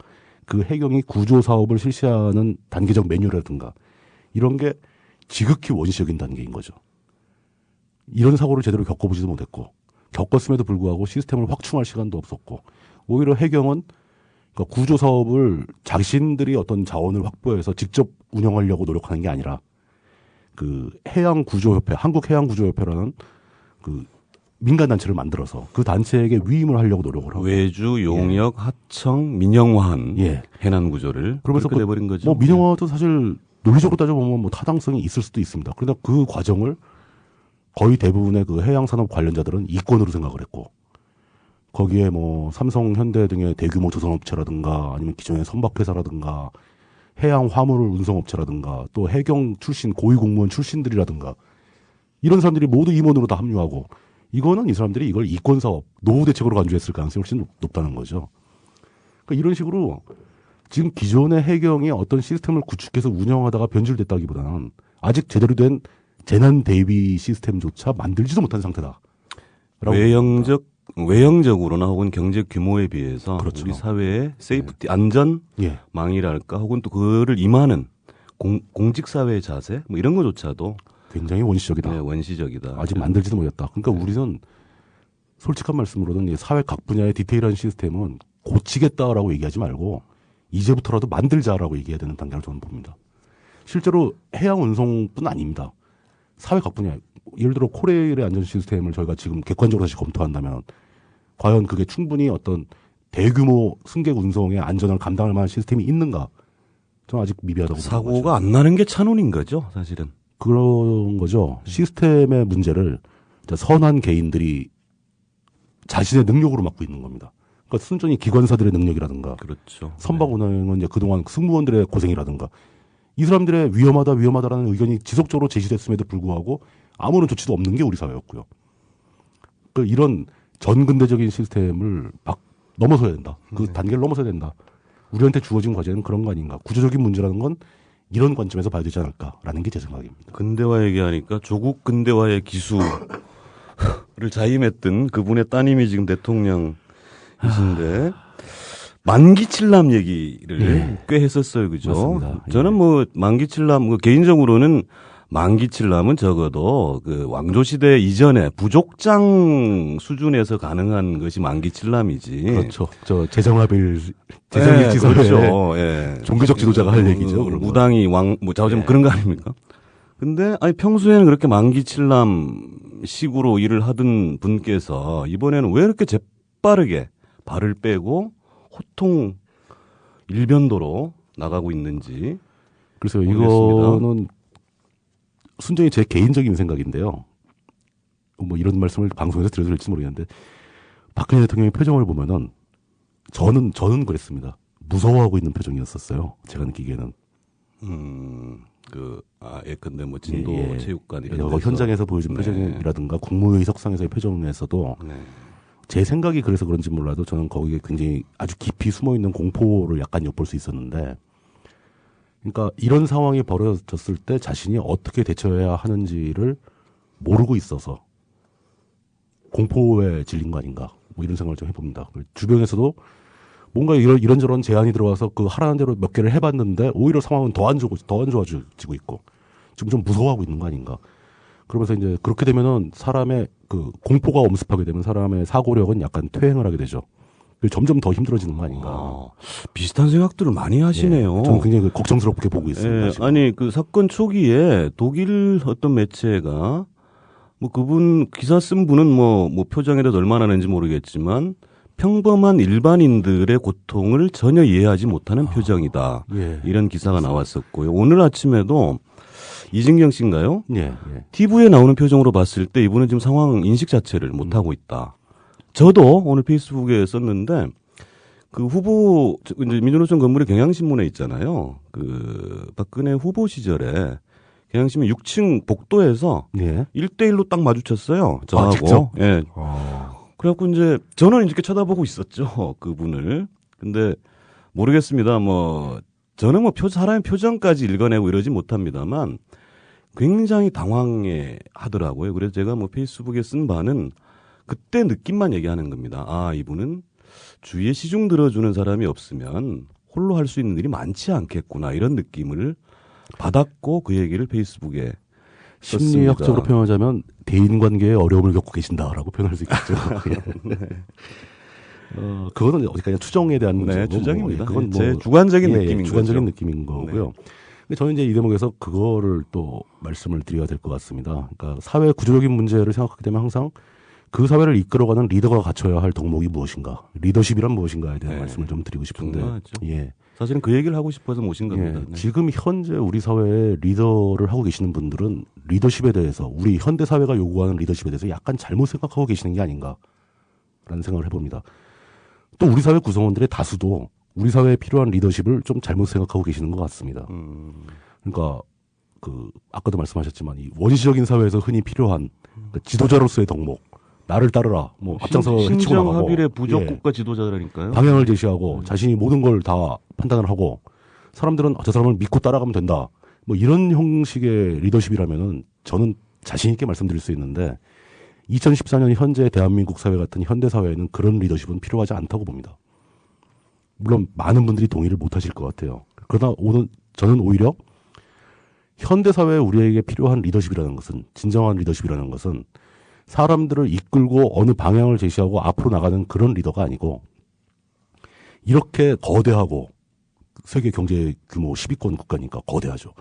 그 해경이 구조 사업을 실시하는 단계적 매뉴얼이라든가 이런 게 지극히 원시적인 단계인 거죠. 이런 사고를 제대로 겪어보지도 못했고 겪었음에도 불구하고 시스템을 확충할 시간도 없었고 오히려 해경은 그러니까 구조 사업을 자신들이 어떤 자원을 확보해서 직접 운영하려고 노력하는 게 아니라 그 해양구조협회, 한국해양구조협회라는 그 민간 단체를 만들어서 그 단체에게 위임을 하려고 노력을 하고 외주, 용역, 하청, 민영화한 예. 해난 구조를 그러면서 그렇게 돼버린 거죠. 뭐 민영화도 사실 논리적으로 따져보면 뭐 타당성이 있을 수도 있습니다. 그러나 그 과정을 거의 대부분의 그 해양산업 관련자들은 이권으로 생각을 했고 거기에 뭐 삼성, 현대 등의 대규모 조선업체라든가 아니면 기존의 선박회사라든가 해양 화물 운송업체라든가 또 해경 출신 고위공무원 출신들이라든가 이런 사람들이 모두 임원으로 다 합류하고 이거는 이 사람들이 이걸 이권사업, 노후 대책으로 간주했을 가능성이 훨씬 높다는 거죠. 그러니까 이런 식으로 지금 기존의 해경이 어떤 시스템을 구축해서 운영하다가 변질됐다기보다는 아직 제대로 된 재난 대비 시스템조차 만들지도 못한 상태다. 외형적으로나 혹은 경제 규모에 비해서 그렇죠. 우리 사회의 세이프티, 안전망이랄까 혹은 또 그를 임하는 공직사회의 자세 뭐 이런 것조차도 굉장히 원시적이다. 네, 원시적이다. 아직 만들지도 못했다. 그러니까 우리는 솔직한 말씀으로는 이 사회 각 분야의 디테일한 시스템은 고치겠다라고 얘기하지 말고 이제부터라도 만들자라고 얘기해야 되는 단계를 저는 봅니다. 실제로 해양 운송뿐 아닙니다. 사회 각 분야, 예를 들어 코레일의 안전 시스템을 저희가 지금 객관적으로 다시 검토한다면 과연 그게 충분히 어떤 대규모 승객 운송의 안전을 감당할 만한 시스템이 있는가를 저는 아직 미비하다고 보는 사고가 안 나는 게 찬운인 거죠, 사실은. 그런 거죠. 시스템의 문제를 선한 개인들이 자신의 능력으로 맡고 있는 겁니다. 그러니까 순전히 기관사들의 능력이라든가 그렇죠. 선박 운항은 이제 그동안 승무원들의 고생이라든가 이 사람들의 위험하다라는 의견이 지속적으로 제시됐음에도 불구하고 아무런 조치도 없는 게 우리 사회였고요. 그러니까 이런 전근대적인 시스템을 넘어서야 된다. 그 단계를 넘어서야 된다. 우리한테 주어진 과제는 그런 거 아닌가. 구조적인 문제라는 건 이런 관점에서 봐야 되지 않을까라는 게 제 생각입니다. 근대화 얘기하니까 조국 근대화의 기수를 자임했던 그분의 따님이 지금 대통령이신데 만기칠남 얘기를 예. 꽤 했었어요, 그죠? 맞습니다. 저는 뭐 만기칠남 개인적으로는 만기칠남은 적어도 그 왕조시대 이전에 부족장 수준에서 가능한 것이 만기칠남이지. 그렇죠. 저 재정일지 사회 그렇죠. 예. 종교적 지도자가 할 얘기죠. 그런 거. 무당이 자좀 그런 거 아닙니까? 근데 아니 평소에는 그렇게 만기칠남 식으로 일을 하던 분께서 이번에는 왜 이렇게 재빠르게 발을 빼고 호통 일변도로 나가고 있는지. 그래서 모르겠습니다. 이거는 순전히 제 개인적인 생각인데요. 뭐 이런 말씀을 방송에서 드려도 될지 모르겠는데 박근혜 대통령의 표정을 보면은 저는 그랬습니다. 무서워하고 있는 표정이었었어요. 제가 느끼기에는. 예컨대 뭐 진도 예. 체육관 이런 여러 데서. 현장에서 보여준 네. 표정이라든가 국무회의 석상에서의 표정에서도 네. 제 생각이 그래서 그런지 몰라도 저는 거기에 굉장히 아주 깊이 숨어 있는 공포를 약간 엿볼 수 있었는데, 그러니까 이런 상황이 벌어졌을 때 자신이 어떻게 대처해야 하는지를 모르고 있어서 공포에 질린 거 아닌가, 뭐 이런 생각을 좀 해봅니다. 주변에서도 뭔가 이런저런 제안이 들어와서 그 하라는 대로 몇 개를 해봤는데 오히려 상황은 더 안 좋아지고 있고 지금 좀 무서워하고 있는 거 아닌가. 그러면서 이제 그렇게 되면은 사람의 그 공포가 엄습하게 되면 사람의 사고력은 약간 퇴행을 하게 되죠. 점점 더 힘들어지는 거 아닌가. 비슷한 생각들을 많이 하시네요. 예, 저는 굉장히 걱정스럽게 보고 있습니다. 예, 지금. 아니 그 사건 초기에 독일 어떤 매체가 뭐 그분 기사 쓴 분은 뭐 표정에 대해서 얼마나 하는지 모르겠지만 평범한 일반인들의 고통을 전혀 이해하지 못하는 표정이다. 예. 이런 기사가 나왔었고요. 오늘 아침에도 이진경 씨인가요? 예. TV에 나오는 표정으로 봤을 때 이분은 지금 상황 인식 자체를 못하고 있다. 저도 오늘 페이스북에 썼는데 그 후보 이제 민주노총 건물이 경향신문에 있잖아요. 그 박근혜 후보 시절에 경향신문 6층 복도에서 예. 1대1로 딱 마주쳤어요. 저하고. 직접? 예. 그래갖고 이제 저는 이렇게 쳐다보고 있었죠. 그분을. 근데 모르겠습니다. 뭐 저는 뭐 사람의 표정까지 읽어내고 이러지 못합니다만 굉장히 당황해 하더라고요. 그래서 제가 뭐 페이스북에 쓴 바는 그때 느낌만 얘기하는 겁니다. 아, 이분은 주위에 시중 들어주는 사람이 없으면 홀로 할 수 있는 일이 많지 않겠구나. 이런 느낌을 받았고 그 얘기를 페이스북에 심리학적으로 썼습니다. 표현하자면 대인관계에 어려움을 겪고 계신다라고 표현할 수 있겠죠. 그거는 어디까지 추정에 대한 문제고. 네, 추정입니다. 그건 제 주관적인 느낌인 주관적인 거죠. 느낌인 거고요. 근데 저는 이제 이 대목에서 그거를 또 말씀을 드려야 될 것 같습니다. 그러니까 사회 구조적인 문제를 생각하게 되면 항상 그 사회를 이끌어가는 리더가 갖춰야 할 덕목이 무엇인가, 리더십이란 무엇인가에 대한 네. 말씀을 좀 드리고 싶은데, 중요하죠. 예, 사실은 그 얘기를 하고 싶어서 모신 겁니다. 네. 지금 현재 우리 사회의 리더를 하고 계시는 분들은 리더십에 대해서 우리 현대 사회가 요구하는 리더십에 대해서 약간 잘못 생각하고 계시는 게 아닌가라는 생각을 해봅니다. 또 우리 사회 구성원들의 다수도 우리 사회에 필요한 리더십을 좀 잘못 생각하고 계시는 것 같습니다. 그러니까 그 아까도 말씀하셨지만 이 원시적인 사회에서 흔히 필요한 그 지도자로서의 덕목, 나를 따르라, 뭐 앞장서 해치고 나가고, 신정합일의 부족 예, 국가 지도자라니까요. 방향을 제시하고 자신이 모든 걸 다 판단을 하고 사람들은 저 사람을 믿고 따라가면 된다. 뭐 이런 형식의 리더십이라면은 저는 자신 있게 말씀드릴 수 있는데 2014년 현재 대한민국 사회 같은 현대 사회에는 그런 리더십은 필요하지 않다고 봅니다. 물론 많은 분들이 동의를 못 하실 것 같아요. 그러나 저는 오히려 현대 사회에 우리에게 필요한 리더십이라는 것은, 진정한 리더십이라는 것은 사람들을 이끌고 어느 방향을 제시하고 앞으로 나가는 그런 리더가 아니고, 이렇게 거대하고 세계 경제 규모 10위권 국가니까 거대하죠.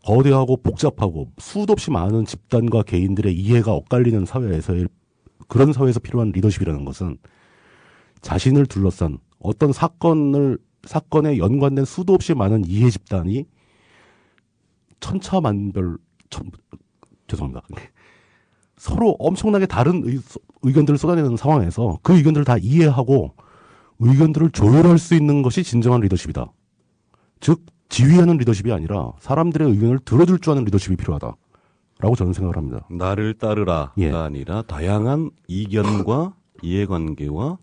거대하고 복잡하고 수도 없이 많은 집단과 개인들의 이해가 엇갈리는 사회에서의, 그런 사회에서 필요한 리더십이라는 것은 자신을 둘러싼 어떤 사건을 사건에 연관된 수도 없이 많은 이해 집단이 죄송합니다. 서로 엄청나게 다른 의견들을 쏟아내는 상황에서 그 의견들을 다 이해하고 의견들을 조율할 수 있는 것이 진정한 리더십이다. 즉 지휘하는 리더십이 아니라 사람들의 의견을 들어줄 줄 아는 리더십이 필요하다라고 저는 생각을 합니다. 나를 따르라가 예. 아니라 다양한 이견과 이해관계와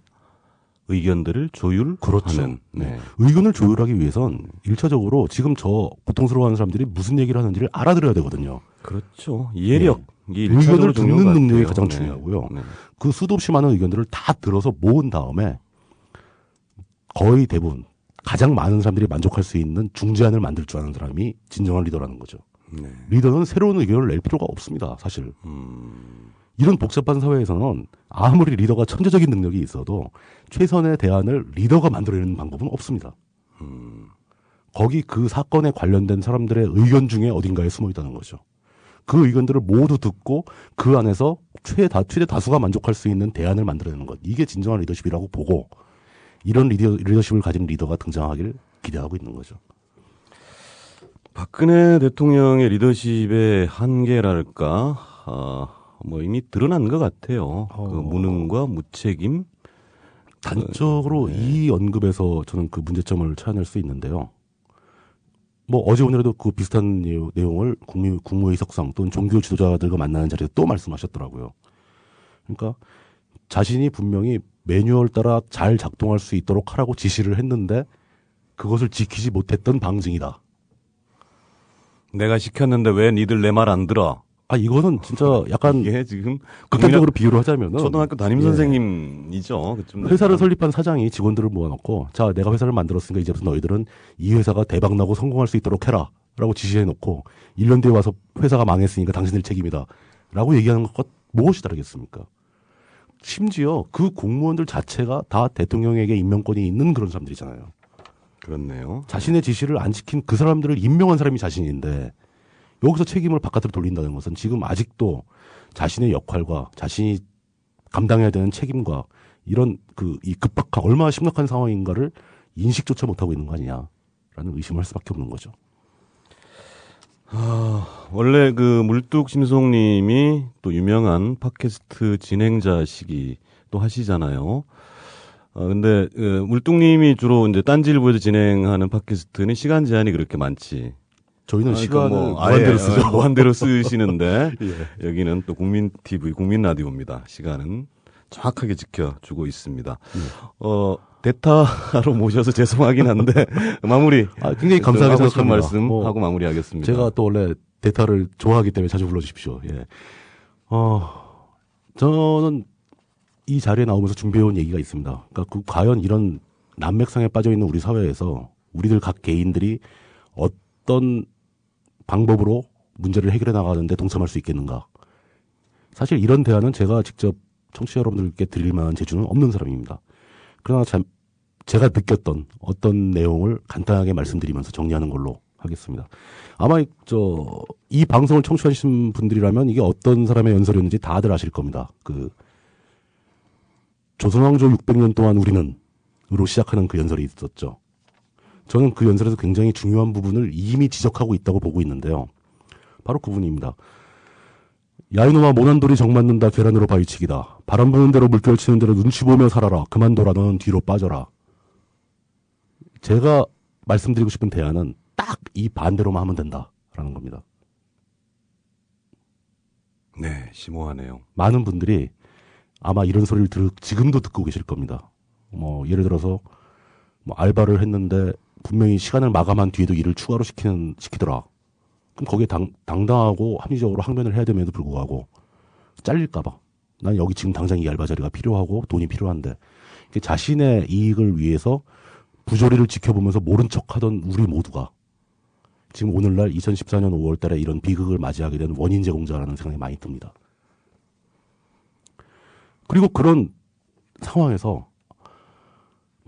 의견들을 조율하는. 그렇죠. 네. 의견을 조율하기 위해선 1차적으로 지금 저 고통스러워하는 사람들이 무슨 얘기를 하는지를 알아들어야 되거든요. 그렇죠. 이해력. 의견을 듣는 능력이 가장 네. 중요하고요. 네. 그 수도 없이 많은 의견들을 다 들어서 모은 다음에 거의 대부분 가장 많은 사람들이 만족할 수 있는 중재안을 만들 줄 아는 사람이 진정한 리더라는 거죠. 네. 리더는 새로운 의견을 낼 필요가 없습니다. 사실. 이런 복잡한 사회에서는 아무리 리더가 천재적인 능력이 있어도 최선의 대안을 리더가 만들어내는 방법은 없습니다. 거기 그 사건에 관련된 사람들의 의견 중에 어딘가에 숨어 있다는 거죠. 그 의견들을 모두 듣고 그 안에서 최대 다수가 만족할 수 있는 대안을 만들어내는 것. 이게 진정한 리더십이라고 보고 이런 리더십을 가진 리더가 등장하길 기대하고 있는 거죠. 박근혜 대통령의 리더십의 한계랄까, 뭐 이미 드러난 것 같아요. 그 무능과 무책임. 단적으로 이 언급에서 저는 그 문제점을 찾아낼 수 있는데요. 뭐 어제 오늘에도 그 비슷한 내용을 국무회의 석상 또는 종교 지도자들과 만나는 자리에서 또 말씀하셨더라고요. 그러니까 자신이 분명히 매뉴얼 따라 잘 작동할 수 있도록 하라고 지시를 했는데 그것을 지키지 못했던 방증이다. 내가 시켰는데 왜 니들 내 말 안 들어? 이거는 진짜 약간 이게 지금 극단적으로 비유를 하자면은 초등학교 담임 예. 선생님이죠. 회사를 설립한 사장이 직원들을 모아놓고 자 내가 회사를 만들었으니까 이제부터 너희들은 이 회사가 대박나고 성공할 수 있도록 해라 라고 지시해놓고 1년 뒤에 와서 회사가 망했으니까 당신들 책임이다 라고 얘기하는 것과 무엇이 다르겠습니까? 심지어 그 공무원들 자체가 다 대통령에게 임명권이 있는 그런 사람들이잖아요. 그렇네요. 자신의 지시를 안 지킨 그 사람들을 임명한 사람이 자신인데 여기서 책임을 바깥으로 돌린다는 것은 지금 아직도 자신의 역할과 자신이 감당해야 되는 책임과 이런 이 급박한 얼마나 심각한 상황인가를 인식조차 못하고 있는 거 아니냐라는 의심을 할 수밖에 없는 거죠. 원래 그 물뚝심송님이 또 유명한 팟캐스트 진행자시기도 하시잖아요. 근데 물뚝님이 주로 이제 딴지일보에서 진행하는 팟캐스트는 시간 제한이 그렇게 많지. 저희는 시간을 무한대로 쓰죠. 무한대로 쓰시는데 예. 여기는 또 국민 TV, 국민 라디오입니다. 시간은 정확하게 지켜주고 있습니다. 대타로 모셔서 죄송하긴 한데 마무리. 굉장히 감사하게 하고 싶은 생각합니다. 말씀하고 마무리하겠습니다. 제가 또 원래 대타를 좋아하기 때문에 자주 불러주십시오. 예. 저는 이 자리에 나오면서 준비해온 얘기가 있습니다. 그러니까 과연 이런 난맥상에 빠져 있는 우리 사회에서 우리들 각 개인들이 어떤 방법으로 문제를 해결해 나가는데 동참할 수 있겠는가. 사실 이런 대안은 제가 직접 청취자 여러분들께 드릴 만한 재주는 없는 사람입니다. 그러나 제가 느꼈던 어떤 내용을 간단하게 말씀드리면서 정리하는 걸로 하겠습니다. 아마 이 방송을 청취하신 분들이라면 이게 어떤 사람의 연설이었는지 다들 아실 겁니다. 조선왕조 600년 동안 우리는으로 시작하는 그 연설이 있었죠. 저는 그 연설에서 굉장히 중요한 부분을 이미 지적하고 있다고 보고 있는데요. 바로 그 부분입니다. 야 이놈아 모난돌이 정맞는다 계란으로 바위치기다. 바람 부는 대로 물결 치는 대로 눈치 보며 살아라. 그만둬라 너는 뒤로 빠져라. 제가 말씀드리고 싶은 대안은 딱 이 반대로만 하면 된다라는 겁니다. 네, 심오하네요. 많은 분들이 아마 이런 소리를 지금도 듣고 계실 겁니다. 예를 들어서 알바를 했는데 분명히 시간을 마감한 뒤에도 일을 추가로 시키더라. 그럼 거기에 당당하고 합리적으로 항변을 해야 됨에도 불구하고 잘릴까봐. 난 여기 지금 당장 이 알바 자리가 필요하고 돈이 필요한데 자신의 이익을 위해서 부조리를 지켜보면서 모른 척하던 우리 모두가 지금 오늘날 2014년 5월 달에 이런 비극을 맞이하게 된 원인 제공자라는 생각이 많이 듭니다. 그리고 그런 상황에서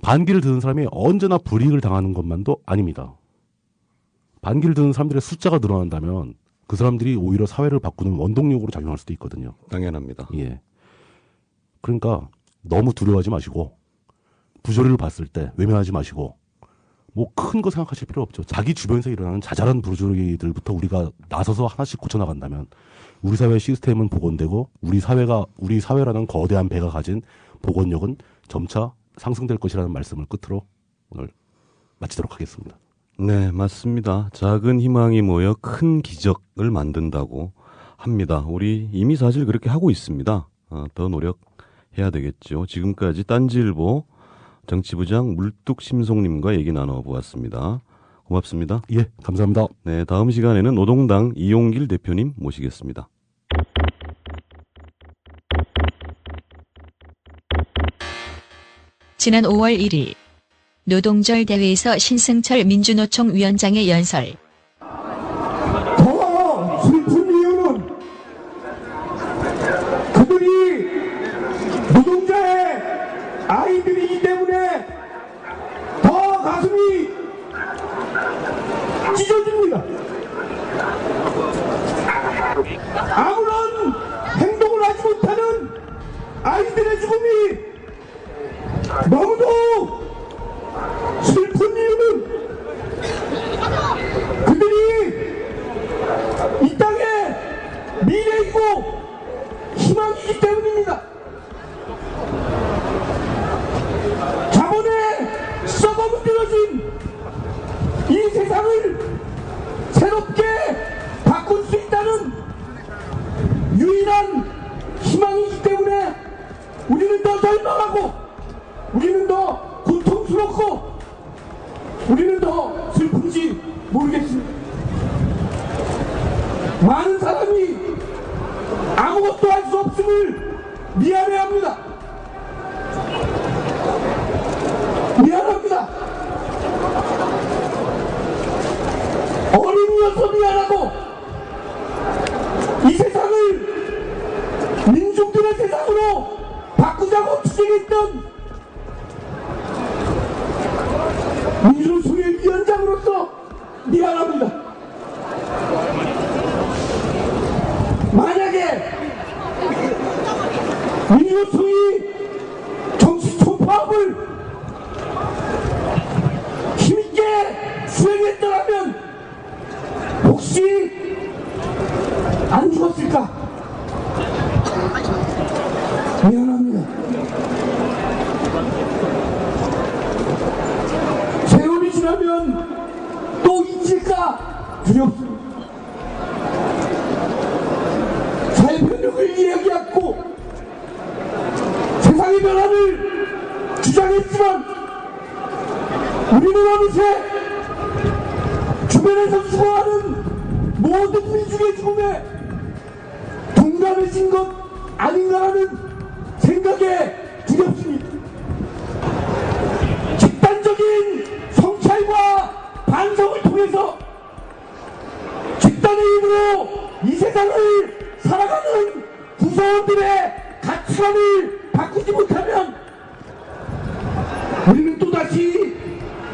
반기를 드는 사람이 언제나 불이익을 당하는 것만도 아닙니다. 반기를 드는 사람들의 숫자가 늘어난다면 그 사람들이 오히려 사회를 바꾸는 원동력으로 작용할 수도 있거든요. 당연합니다. 예. 그러니까 너무 두려워하지 마시고 부조리를 봤을 때 외면하지 마시고 뭐 큰 거 생각하실 필요 없죠. 자기 주변에서 일어나는 자잘한 부르주의들부터 우리가 나서서 하나씩 고쳐나간다면 우리 사회 시스템은 복원되고 우리 사회라는 거대한 배가 가진 복원력은 점차 상승될 것이라는 말씀을 끝으로 오늘 마치도록 하겠습니다. 네, 맞습니다. 작은 희망이 모여 큰 기적을 만든다고 합니다. 우리 이미 사실 그렇게 하고 있습니다. 더 노력해야 되겠죠. 지금까지 딴지일보 정치부장 물뚝심송님과 얘기 나눠보았습니다. 고맙습니다. 예, 감사합니다. 네, 다음 시간에는 노동당 이용길 대표님 모시겠습니다. 지난 5월 1일 노동절 대회에서 신승철 민주노총 위원장의 연설. 더 슬픈 이유는 그들이 노동자의 아이들이기 때문에 더 가슴이 찢어집니다. 아무런 행동을 하지 못하는 아이들의 죽음이 너무도 슬픈 이유는 그들이 이 땅에 미래 있고 희망이기 때문입니다. 자본에 썩어 문드러진 이 세상을 새롭게 바꿀 수 있다는 유일한 희망이기 때문에 우리는 더 절망하고 우리는 더 고통스럽고 우리는 더 슬픈지 모르겠습니다. 많은 사람이 아무것도 할 수 없음을 미안해합니다. 미안합니다. 어린이여서 미안하고 이 세상을 민중들의 세상으로 바꾸자고 투쟁했던 민주노총의 위원장으로서 미안합니다. 만약에 민주노총이 정치 총파업을 힘있게 수행했더라면 혹시 안 죽었을까? 미안합니다. 세월이 지나면 또 잊을까 두렵습니다. 사회변혁을 이야기했고 세상의 변화를 주장했지만 우리는 어느새 주변에서 죽어가는 모든 민중의 죽음에 동감해진 것 아닌가라는 생각에 두렵습니다. 집단적인 성찰과 반성을 통해서 집단의 힘으로 이 세상을 살아가는 구성원들의 가치관을 바꾸지 못하면 우리는 또다시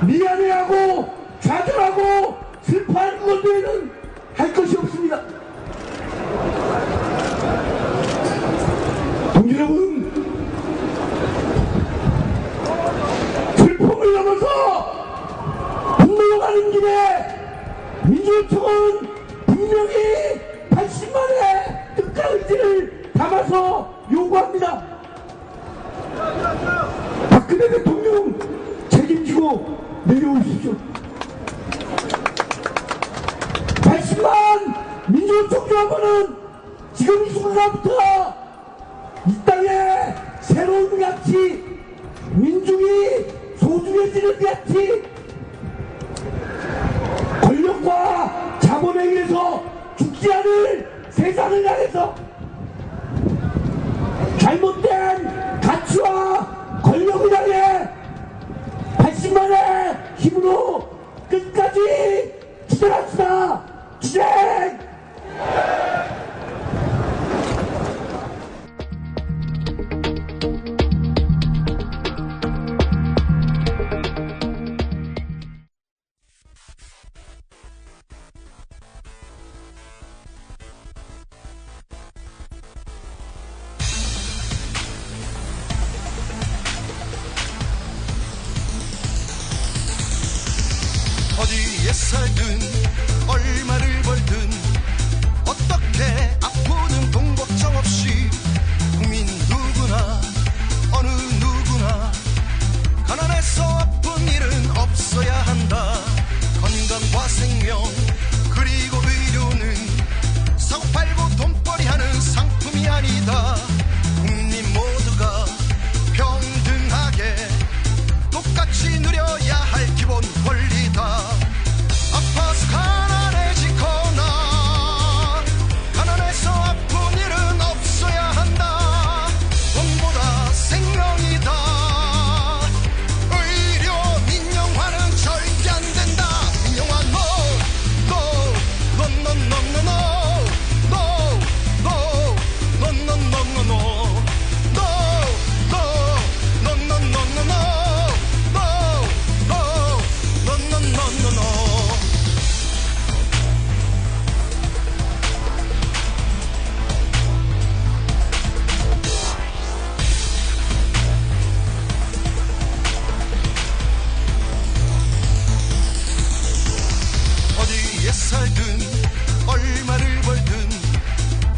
미안해하고 좌절하고 슬퍼하는 것 외에는 할 것이 없습니다. 동지 여러분, 슬픔을 넘어서 분노로 가는 길에 민주노총은 분명히 80만의 뜻과 의지를 담아서 요구합니다. 박근혜 대통령 책임지고 내려오십시오. 80만 민주노총 조합원은 지금 이 순간부터 이 땅에 새로운 가치, 민중이 소중해지는 가치, 권력과 자본에 의해서 죽지 않을 세상을 향해서 잘못된 가치와 권력을 향해 80만의 힘으로 끝까지 투쟁합시다. 투쟁! 살든 얼마를 벌든 어떻게 아프든 돈 걱정 없이 국민 누구나 어느 누구나 가난해서 아픈 일은 없어야 한다. 건강과 생명 그리고 의료는 사고팔고 돈벌이 하는 상품이 아니다. 국민 모두가 평등하게 똑같이 누려야 할 기본 권리다. 아파서 가난해지거나 가난해서 아픈 일은 없어야 한다. 돈보다 생명이다. 의료 민영화는 절대 안 된다. 민영화 no no no no no no no no no no no no 어디에 살든 얼마를 벌든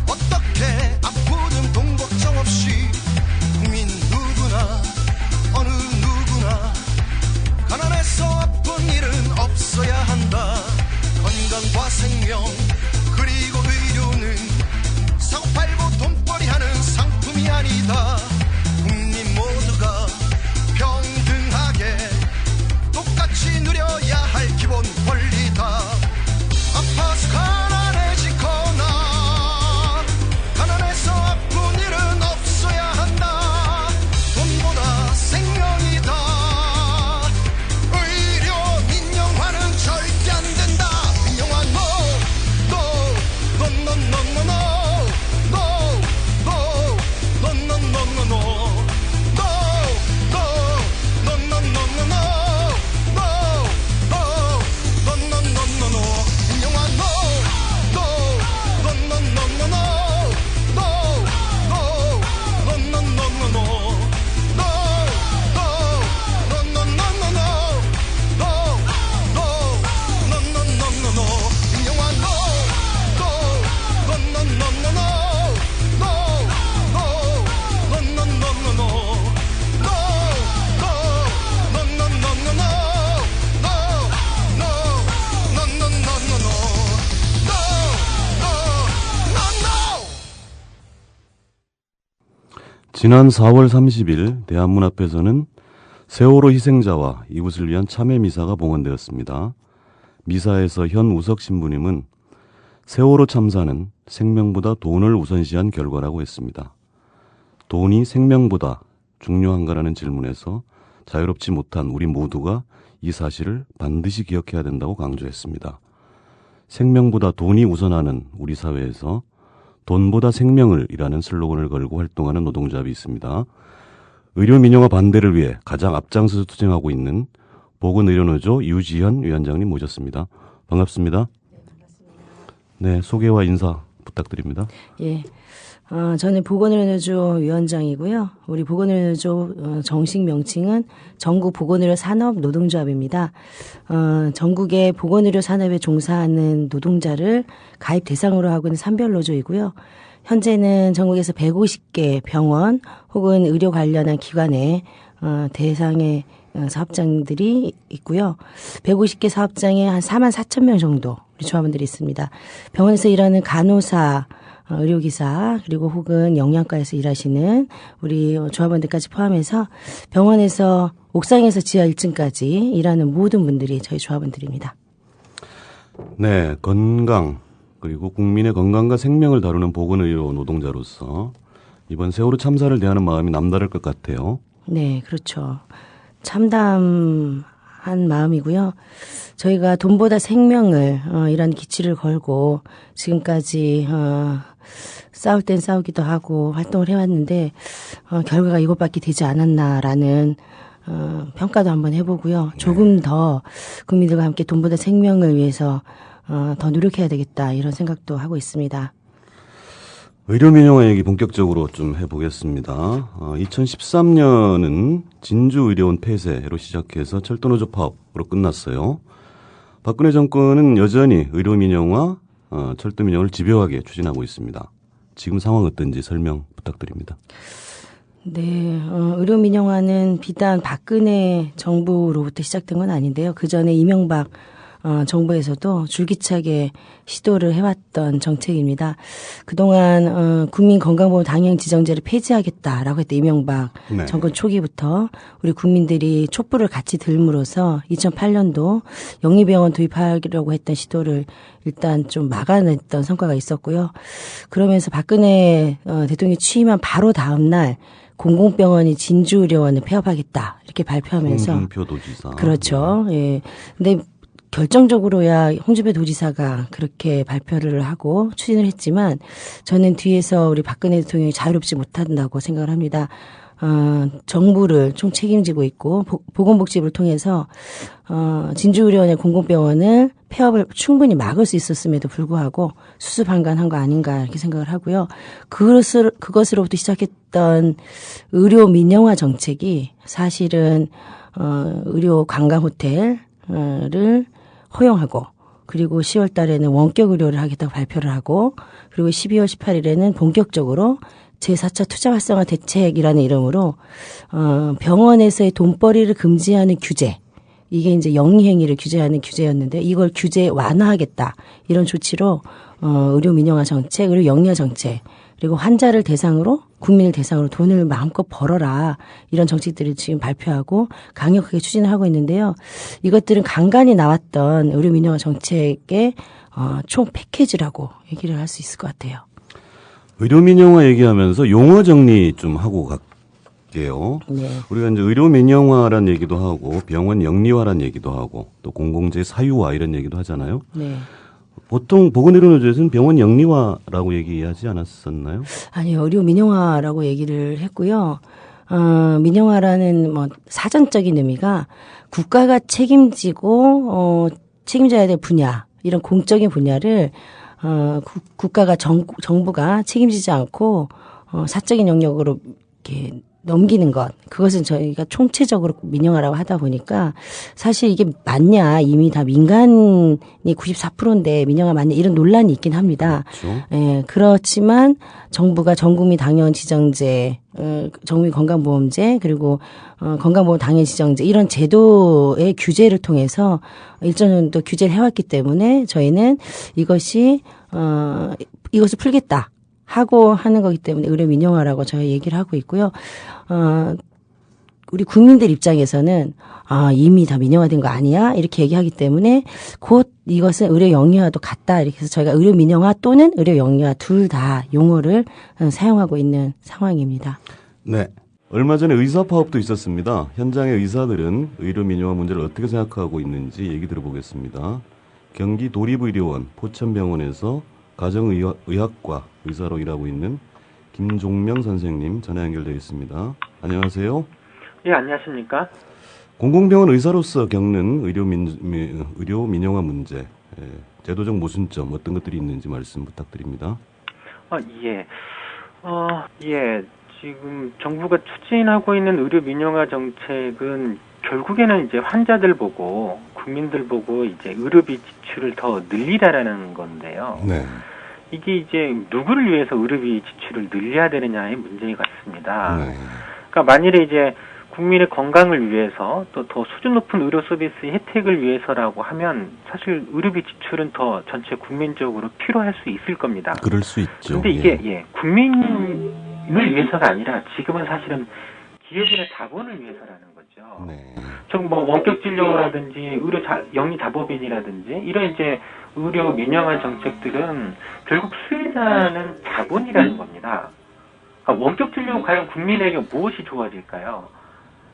어떻게 아프든 돈 걱정 없이 국민 누구나 어느 누구나 가난해서 아픈 일은 없어야 한다. 건강과 생명 그리고 의료는 사고팔고 돈벌이 하는 상품이 아니다. 국민 모두가 평등하게 똑같이 누려야 할 기본 권리다. 아파서 가난해지거나 가난해서 아픈 일은 없어야 한다. 돈보다 생명이다. 의료 민영화는 절대 안 된다. 민영화 no no no no no no no no no no no no no 지난 4월 30일 대한문 앞에서는 세월호 희생자와 이웃을 위한 참회 미사가 봉헌되었습니다. 미사에서 현 우석 신부님은 세월호 참사는 생명보다 돈을 우선시한 결과라고 했습니다. 돈이 생명보다 중요한가라는 질문에서 자유롭지 못한 우리 모두가 이 사실을 반드시 기억해야 된다고 강조했습니다. 생명보다 돈이 우선하는 우리 사회에서 돈보다 생명을 이라는 슬로건을 걸고 활동하는 노동조합이 있습니다. 의료 민영화 반대를 위해 가장 앞장서서 투쟁하고 있는 보건의료노조 유지현 위원장님 모셨습니다. 반갑습니다. 네, 반갑습니다. 네, 소개와 인사 부탁드립니다. 예. 저는 보건의료노조 위원장이고요. 우리 보건의료노조 정식 명칭은 전국 보건의료 산업 노동조합입니다. 전국의 보건의료 산업에 종사하는 노동자를 가입 대상으로 하고 있는 산별노조이고요. 현재는 전국에서 150개 병원 혹은 의료 관련한 기관에 대상의 사업장들이 있고요. 150개 사업장에 한 4만 4천 명 정도 우리 조합원들이 있습니다. 병원에서 일하는 간호사, 의료기사 그리고 혹은 영양과에서 일하시는 우리 조합원들까지 포함해서 병원에서 옥상에서 지하 1층까지 일하는 모든 분들이 저희 조합원들입니다. 네, 건강 그리고 국민의 건강과 생명을 다루는 보건의료 노동자로서 이번 세월호 참사를 대하는 마음이 남다를 것 같아요. 네, 그렇죠. 참담한 마음이고요. 저희가 돈보다 생명을 이런 기치를 걸고 지금까지 싸울 땐 싸우기도 하고 활동을 해왔는데 결과가 이것밖에 되지 않았나라는 평가도 한번 해보고요. 조금 더 국민들과 함께 돈보다 생명을 위해서 더 노력해야 되겠다 이런 생각도 하고 있습니다. 의료 민영화 얘기 본격적으로 좀 해보겠습니다. 2013년은 진주의료원 폐쇄로 시작해서 철도노조 파업으로 끝났어요. 박근혜 정권은 여전히 의료 민영화, 철도 민영화를 집요하게 추진하고 있습니다. 지금 상황 어떤지 설명 부탁드립니다. 네, 의료 민영화는 비단 박근혜 정부로부터 시작된 건 아닌데요. 그 전에 이명박 정부에서도 줄기차게 시도를 해왔던 정책입니다. 그동안 국민건강보험 당연지정제를 폐지하겠다라고 했던 이명박 네. 정권 초기부터 우리 국민들이 촛불을 같이 들므로써 2008년도 영리병원 도입하려고 했던 시도를 일단 좀 막아냈던 성과가 있었고요. 그러면서 박근혜 대통령이 취임한 바로 다음 날 공공병원이 진주의료원을 폐업하겠다 이렇게 발표하면서 홍준표 도지사. 그렇죠. 예. 근데 결정적으로야 홍준표 도지사가 그렇게 발표를 하고 추진을 했지만 저는 뒤에서 우리 박근혜 대통령이 자유롭지 못한다고 생각을 합니다. 정부를 총 책임지고 있고 보건복지부를 통해서 진주의료원의 공공병원을 폐업을 충분히 막을 수 있었음에도 불구하고 수수방관한 거 아닌가 이렇게 생각을 하고요. 그것으로부터 시작했던 의료 민영화 정책이 사실은 의료 관광 호텔을 허용하고 그리고 10월 달에는 원격 의료를 하겠다고 발표를 하고 그리고 12월 18일에는 본격적으로 제4차 투자 활성화 대책이라는 이름으로 병원에서의 돈벌이를 금지하는 규제 이게 이제 영리행위를 규제하는 규제였는데 이걸 규제 완화하겠다 이런 조치로 의료 민영화 정책, 의료 영리화 정책 그리고 환자를 대상으로 국민을 대상으로 돈을 마음껏 벌어라 이런 정책들을 지금 발표하고 강력하게 추진을 하고 있는데요. 이것들은 간간히 나왔던 의료 민영화 정책의 총 패키지라고 얘기를 할 수 있을 것 같아요. 의료 민영화 얘기하면서 용어 정리 좀 하고 갈게요. 네. 우리가 이제 의료 민영화라는 얘기도 하고 병원 영리화라는 얘기도 하고 또 공공재 사유화 이런 얘기도 하잖아요. 네. 보통 보건의료노조에서는 병원 영리화라고 얘기하지 않았었나요? 아니요, 의료 민영화라고 얘기를 했고요. 민영화라는 뭐 사전적인 의미가 국가가 책임지고 책임져야 될 분야 이런 공적인 분야를 국가가 정부가 책임지지 않고 사적인 영역으로 이렇게 넘기는 것 그것은 저희가 총체적으로 민영화라고 하다 보니까 사실 이게 맞냐 이미 다 민간이 94%인데 민영화 맞냐 이런 논란이 있긴 합니다. 그렇죠. 예, 그렇지만 정부가 전국민 당연 지정제, 정국민 건강보험제 그리고 건강보험 당연 지정제 이런 제도의 규제를 통해서 일정 정도 규제를 해왔기 때문에 저희는 이것을 풀겠다. 하고 하는 거기 때문에 의료 민영화라고 저희 얘기를 하고 있고요. 우리 국민들 입장에서는 이미 다 민영화된 거 아니야? 이렇게 얘기하기 때문에 곧 이것은 의료 영리화도 같다. 이렇게 해서 저희가 의료 민영화 또는 의료 영리화 둘 다 용어를 사용하고 있는 상황입니다. 네. 얼마 전에 의사 파업도 있었습니다. 현장의 의사들은 의료 민영화 문제를 어떻게 생각하고 있는지 얘기 들어보겠습니다. 경기 도립의료원 포천병원에서 가정의학과 의사로 일하고 있는 김종명 선생님 전화 연결되어 있습니다. 안녕하세요. 예, 안녕하십니까. 공공병원 의사로서 겪는 의료 민영화 문제, 제도적 모순점 어떤 것들이 있는지 말씀 부탁드립니다. 예. 지금 정부가 추진하고 있는 의료 민영화 정책은 결국에는 이제 환자들 보고 국민들 보고 이제 의료비 지출을 더 늘리라라는 건데요. 네. 이게 이제 누구를 위해서 의료비 지출을 늘려야 되느냐의 문제 같습니다. 네. 그러니까 만일에 이제 국민의 건강을 위해서 또 더 수준 높은 의료 서비스 혜택을 위해서라고 하면 사실 의료비 지출은 더 전체 국민적으로 필요할 수 있을 겁니다. 그럴 수 있죠. 근데 이게 국민을 위해서가 아니라 지금은 사실은 기업이나 자본을 위해서라는 거죠. 네. 뭐 원격 진료라든지 의료 영리 자법인이라든지 이런 이제 의료 민영화 정책들은 결국 수혜자는 자본이라는 겁니다. 그러니까 원격 진료 과연 국민에게 무엇이 좋아질까요?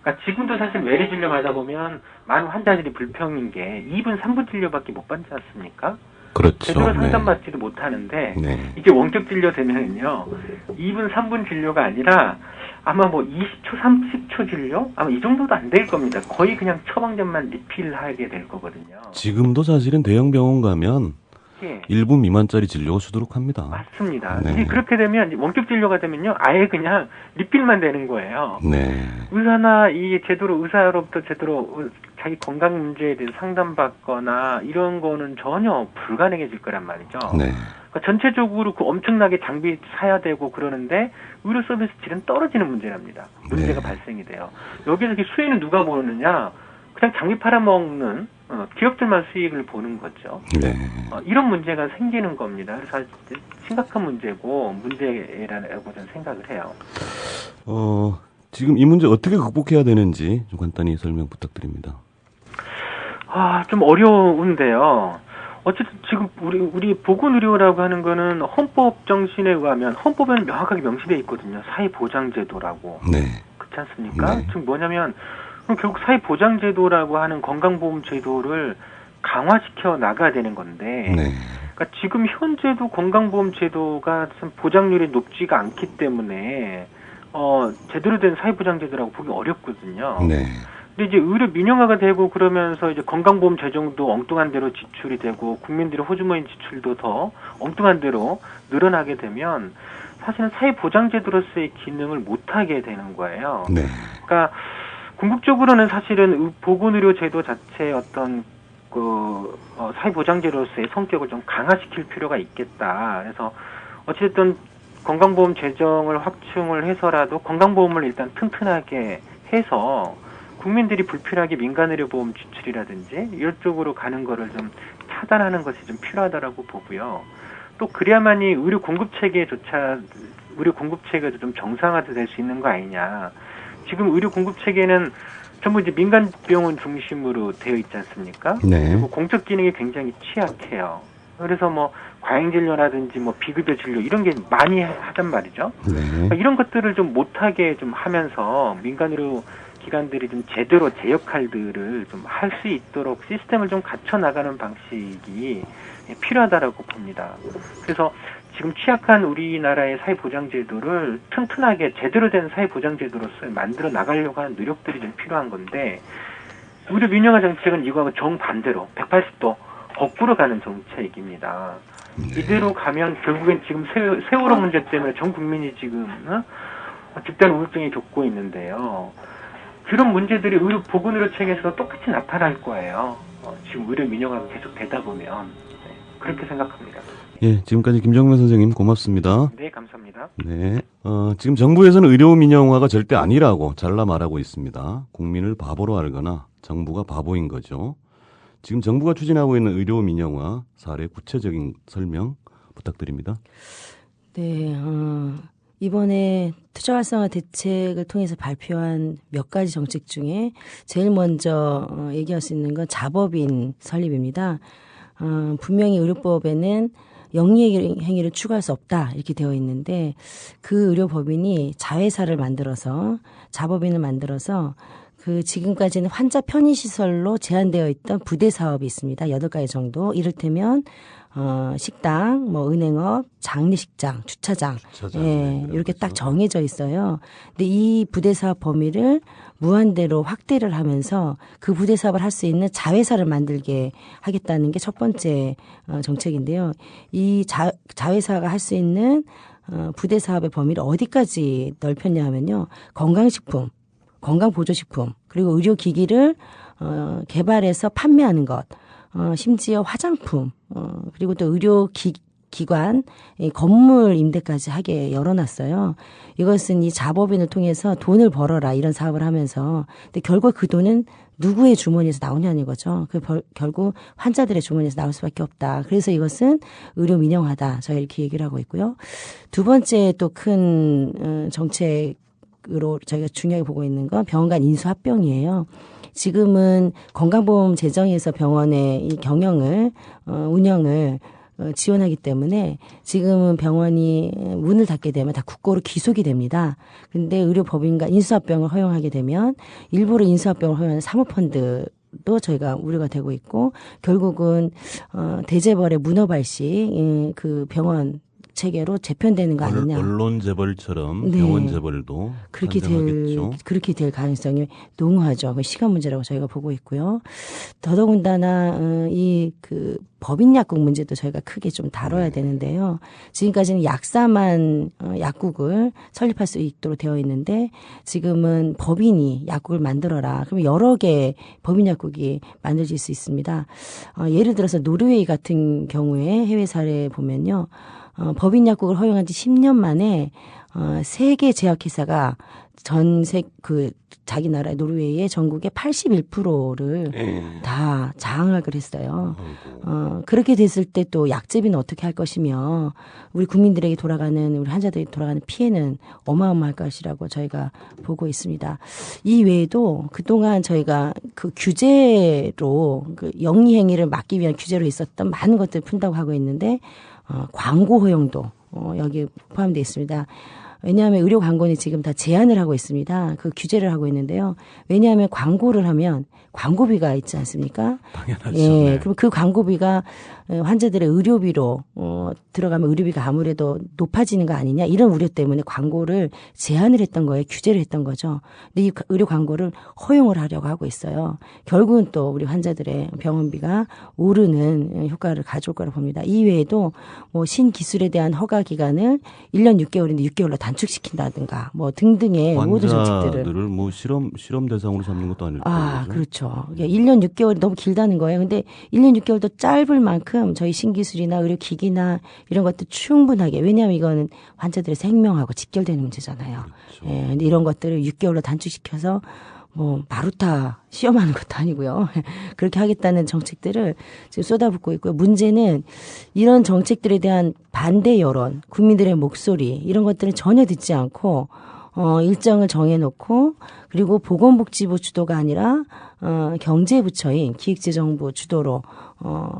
그러니까 지금도 사실 외래 진료 받아 보면 많은 환자들이 불평인 게 2분, 3분 진료밖에 못 받지 않습니까? 그렇죠. 제대로 상담받지도 못하는데 이게 원격 진료 되면요 2분, 3분 진료가 아니라 아마 뭐 20초, 30초 진료? 아마 이 정도도 안 될 겁니다. 거의 그냥 처방전만 리필하게 될 거거든요. 지금도 사실은 대형 병원 가면 예. 1분 미만짜리 진료가 수두룩합니다. 맞습니다. 네. 이게 그렇게 되면 원격 진료가 되면요, 아예 그냥 리필만 되는 거예요. 네. 의사나 이 제대로 의사로부터 제대로 자기 건강 문제에 대해서 상담받거나 이런 거는 전혀 불가능해질 거란 말이죠. 네. 그러니까 전체적으로 그 엄청나게 장비 사야 되고 그러는데 의료 서비스 질은 떨어지는 문제랍니다. 문제가 네. 발생이 돼요. 여기서 이 수익은 누가 보느냐? 그냥 장비 팔아먹는 기업들만 수익을 보는 거죠. 네. 이런 문제가 생기는 겁니다. 그래서 심각한 문제라고 저는 생각을 해요. 지금 이 문제 어떻게 극복해야 되는지 좀 간단히 설명 부탁드립니다. 좀 어려운데요. 어쨌든 지금 우리 보건의료라고 하는 거는 헌법 정신에 의하면 헌법에는 명확하게 명시되어 있거든요. 사회보장제도라고. 네. 그렇지 않습니까? 네. 즉 뭐냐면 그럼 결국 사회보장제도라고 하는 건강보험제도를 강화시켜 나가야 되는 건데 네. 그러니까 지금 현재도 건강보험제도가 참 보장률이 높지가 않기 때문에 제대로 된 사회보장제도라고 보기 어렵거든요. 네. 근데 이제 의료 민영화가 되고 그러면서 이제 건강보험 재정도 엉뚱한 대로 지출이 되고 국민들의 호주머니 지출도 더 엉뚱한 대로 늘어나게 되면 사실은 사회보장제도로서의 기능을 못하게 되는 거예요. 네. 그러니까 궁극적으로는 사실은 보건의료 제도 자체의 어떤 사회보장제도로서의 성격을 좀 강화시킬 필요가 있겠다. 그래서 어쨌든 건강보험 재정을 확충을 해서라도 건강보험을 일단 튼튼하게 해서 국민들이 불필요하게 민간의료보험 지출이라든지 이런 쪽으로 가는 거를 좀 차단하는 것이 좀 필요하다라고 보고요. 또 그래야만이 의료 공급 체계도 좀 정상화될 수 있는 거 아니냐. 지금 의료 공급 체계는 전부 이제 민간 병원 중심으로 되어 있지 않습니까? 네. 그리고 공적 기능이 굉장히 취약해요. 그래서 뭐 과잉 진료라든지 뭐 비급여 진료 이런 게 많이 하단 말이죠. 네. 그러니까 이런 것들을 좀 못하게 좀 하면서 민간으로 기관들이 좀 제대로 제 역할들을 좀 할 수 있도록 시스템을 좀 갖춰 나가는 방식이 필요하다라고 봅니다. 그래서 지금 취약한 우리나라의 사회보장제도를 튼튼하게 제대로 된 사회보장제도로서 만들어 나가려고 하는 노력들이 좀 필요한 건데 의료 민영화 정책은 이거하고 정반대로 180도 거꾸로 가는 정책입니다. 이대로 가면 결국엔 지금 세월호 문제 때문에 전 국민이 지금 집단 우울증에 겪고 있는데요. 그런 문제들이 보건의료 체계에서 똑같이 나타날 거예요. 지금 의료 민영화가 계속 되다 보면 그렇게 생각합니다. 예, 지금까지 김정면 선생님 고맙습니다. 네, 감사합니다. 네. 지금 정부에서는 의료 민영화가 절대 아니라고 잘라 말하고 있습니다. 국민을 바보로 알거나 정부가 바보인 거죠. 지금 정부가 추진하고 있는 의료 민영화 사례 구체적인 설명 부탁드립니다. 네, 이번에 투자 활성화 대책을 통해서 발표한 몇 가지 정책 중에 제일 먼저 얘기할 수 있는 건 자법인 설립입니다. 분명히 의료법에는 영리 행위를 추구할 수 없다 이렇게 되어 있는데 그 의료법인이 자회사를 만들어서 자법인을 만들어서 그 지금까지는 환자 편의시설로 제한되어 있던 부대 사업이 있습니다. 8가지 정도. 이를테면 식당, 뭐 은행업, 장례식장, 주차장, 예, 이렇게 딱 정해져 있어요. 근데 이 부대 사업 범위를 무한대로 확대를 하면서 그 부대 사업을 할 수 있는 자회사를 만들게 하겠다는 게 첫 번째 정책인데요. 이 자회사가 할 수 있는 부대 사업의 범위를 어디까지 넓혔냐 하면요. 건강식품, 건강보조식품, 그리고 의료기기를 개발해서 판매하는 것, 심지어 화장품, 그리고 또 의료기관, 건물 임대까지 하게 열어놨어요. 이것은 이 자법인을 통해서 돈을 벌어라 이런 사업을 하면서, 근데 결국 그 돈은 누구의 주머니에서 나오냐는 거죠. 결국 환자들의 주머니에서 나올 수밖에 없다. 그래서 이것은 의료 민영화다. 저희 이렇게 얘기를 하고 있고요. 두 번째 또 큰 정책으로 저희가 중요하게 보고 있는 건 병원 간 인수합병이에요. 지금은 건강보험 재정에서 병원의 이 경영을 운영을 지원하기 때문에 지금은 병원이 문을 닫게 되면 다 국고로 기속이 됩니다. 그런데 의료법인과 인수합병을 허용하게 되면 일부러 인수합병을 허용하는 사모펀드도 저희가 우려가 되고 있고 결국은 대재벌의 문어발식 그 병원 체계로 재편되는 거 아니냐. 언론 재벌처럼 네. 병원 재벌도 그렇게 될 가능성이 농후하죠. 그 시간 문제라고 저희가 보고 있고요. 더더군다나 그 법인 약국 문제도 저희가 크게 좀 다뤄야 되는데요. 지금까지는 약사만 약국을 설립할 수 있도록 되어 있는데 지금은 법인이 약국을 만들어라. 그러면 여러 개 법인 약국이 만들어질 수 있습니다. 예를 들어서 노르웨이 같은 경우에 해외 사례 보면요. 법인 약국을 허용한 지 10년 만에 세계 제약회사가 자기 나라 노르웨이의 전국의 81%를 다 장악을 했어요. 그렇게 됐을 때 또 약제비는 어떻게 할 것이며 우리 국민들에게 우리 환자들에게 돌아가는 피해는 어마어마할 것이라고 저희가 보고 있습니다. 이 외에도 그동안 저희가 그 규제로 그 영리 행위를 막기 위한 규제로 있었던 많은 것들을 푼다고 하고 있는데 광고 허용도 여기 포함되어 있습니다. 왜냐하면 의료 광고는 지금 다 제한을 하고 있습니다. 그 규제를 하고 있는데요. 왜냐하면 광고를 하면 광고비가 있지 않습니까? 당연하죠. 예, 네. 그럼 그 광고비가 환자들의 의료비로 들어가면 의료비가 아무래도 높아지는 거 아니냐 이런 우려 때문에 광고를 제한을 했던 거예요. 규제를 했던 거죠. 근데 이 의료 광고를 허용을 하려고 하고 있어요. 결국은 또 우리 환자들의 병원비가 오르는 효과를 가져올 거라고 봅니다. 이외에도 뭐 신기술에 대한 허가 기간을 1년 6개월인데 6개월로 단축시킨다든가 뭐 등등의 모든 정책들을 환자들을 뭐 실험 대상으로 삼는 것도 아닐 거죠. 그렇죠. 1년 6개월이 너무 길다는 거예요. 근데 1년 6개월도 짧을 만큼 저희 신기술이나 의료기기나 이런 것도 충분하게, 왜냐하면 이거는 환자들의 생명하고 직결되는 문제잖아요. 그렇죠. 예, 근데 이런 것들을 6개월로 단축시켜서 뭐 마루타 시험하는 것도 아니고요. 그렇게 하겠다는 정책들을 지금 쏟아붓고 있고요. 문제는 이런 정책들에 대한 반대 여론, 국민들의 목소리 이런 것들은 전혀 듣지 않고 일정을 정해놓고 그리고 보건복지부 주도가 아니라 경제부처인 기획재정부 주도로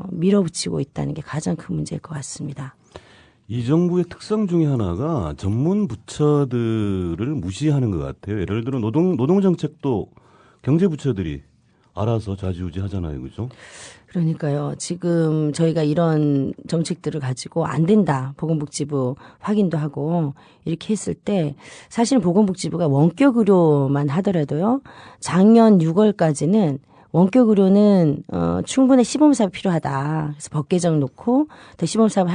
밀어붙이고 있다는 게 가장 큰 문제일 것 같습니다. 이 정부의 특성 중에 하나가 전문 부처들을 무시하는 것 같아요. 예를 들어 노동정책도 경제부처들이 알아서 좌지우지 하잖아요. 그죠? 그러니까요. 지금 저희가 이런 정책들을 가지고 안 된다. 보건복지부 확인도 하고 이렇게 했을 때 사실 보건복지부가 원격 의료만 하더라도요. 작년 6월까지는 원격 의료는 충분히 시범사업이 필요하다. 그래서 법 개정 놓고 더 시범사업을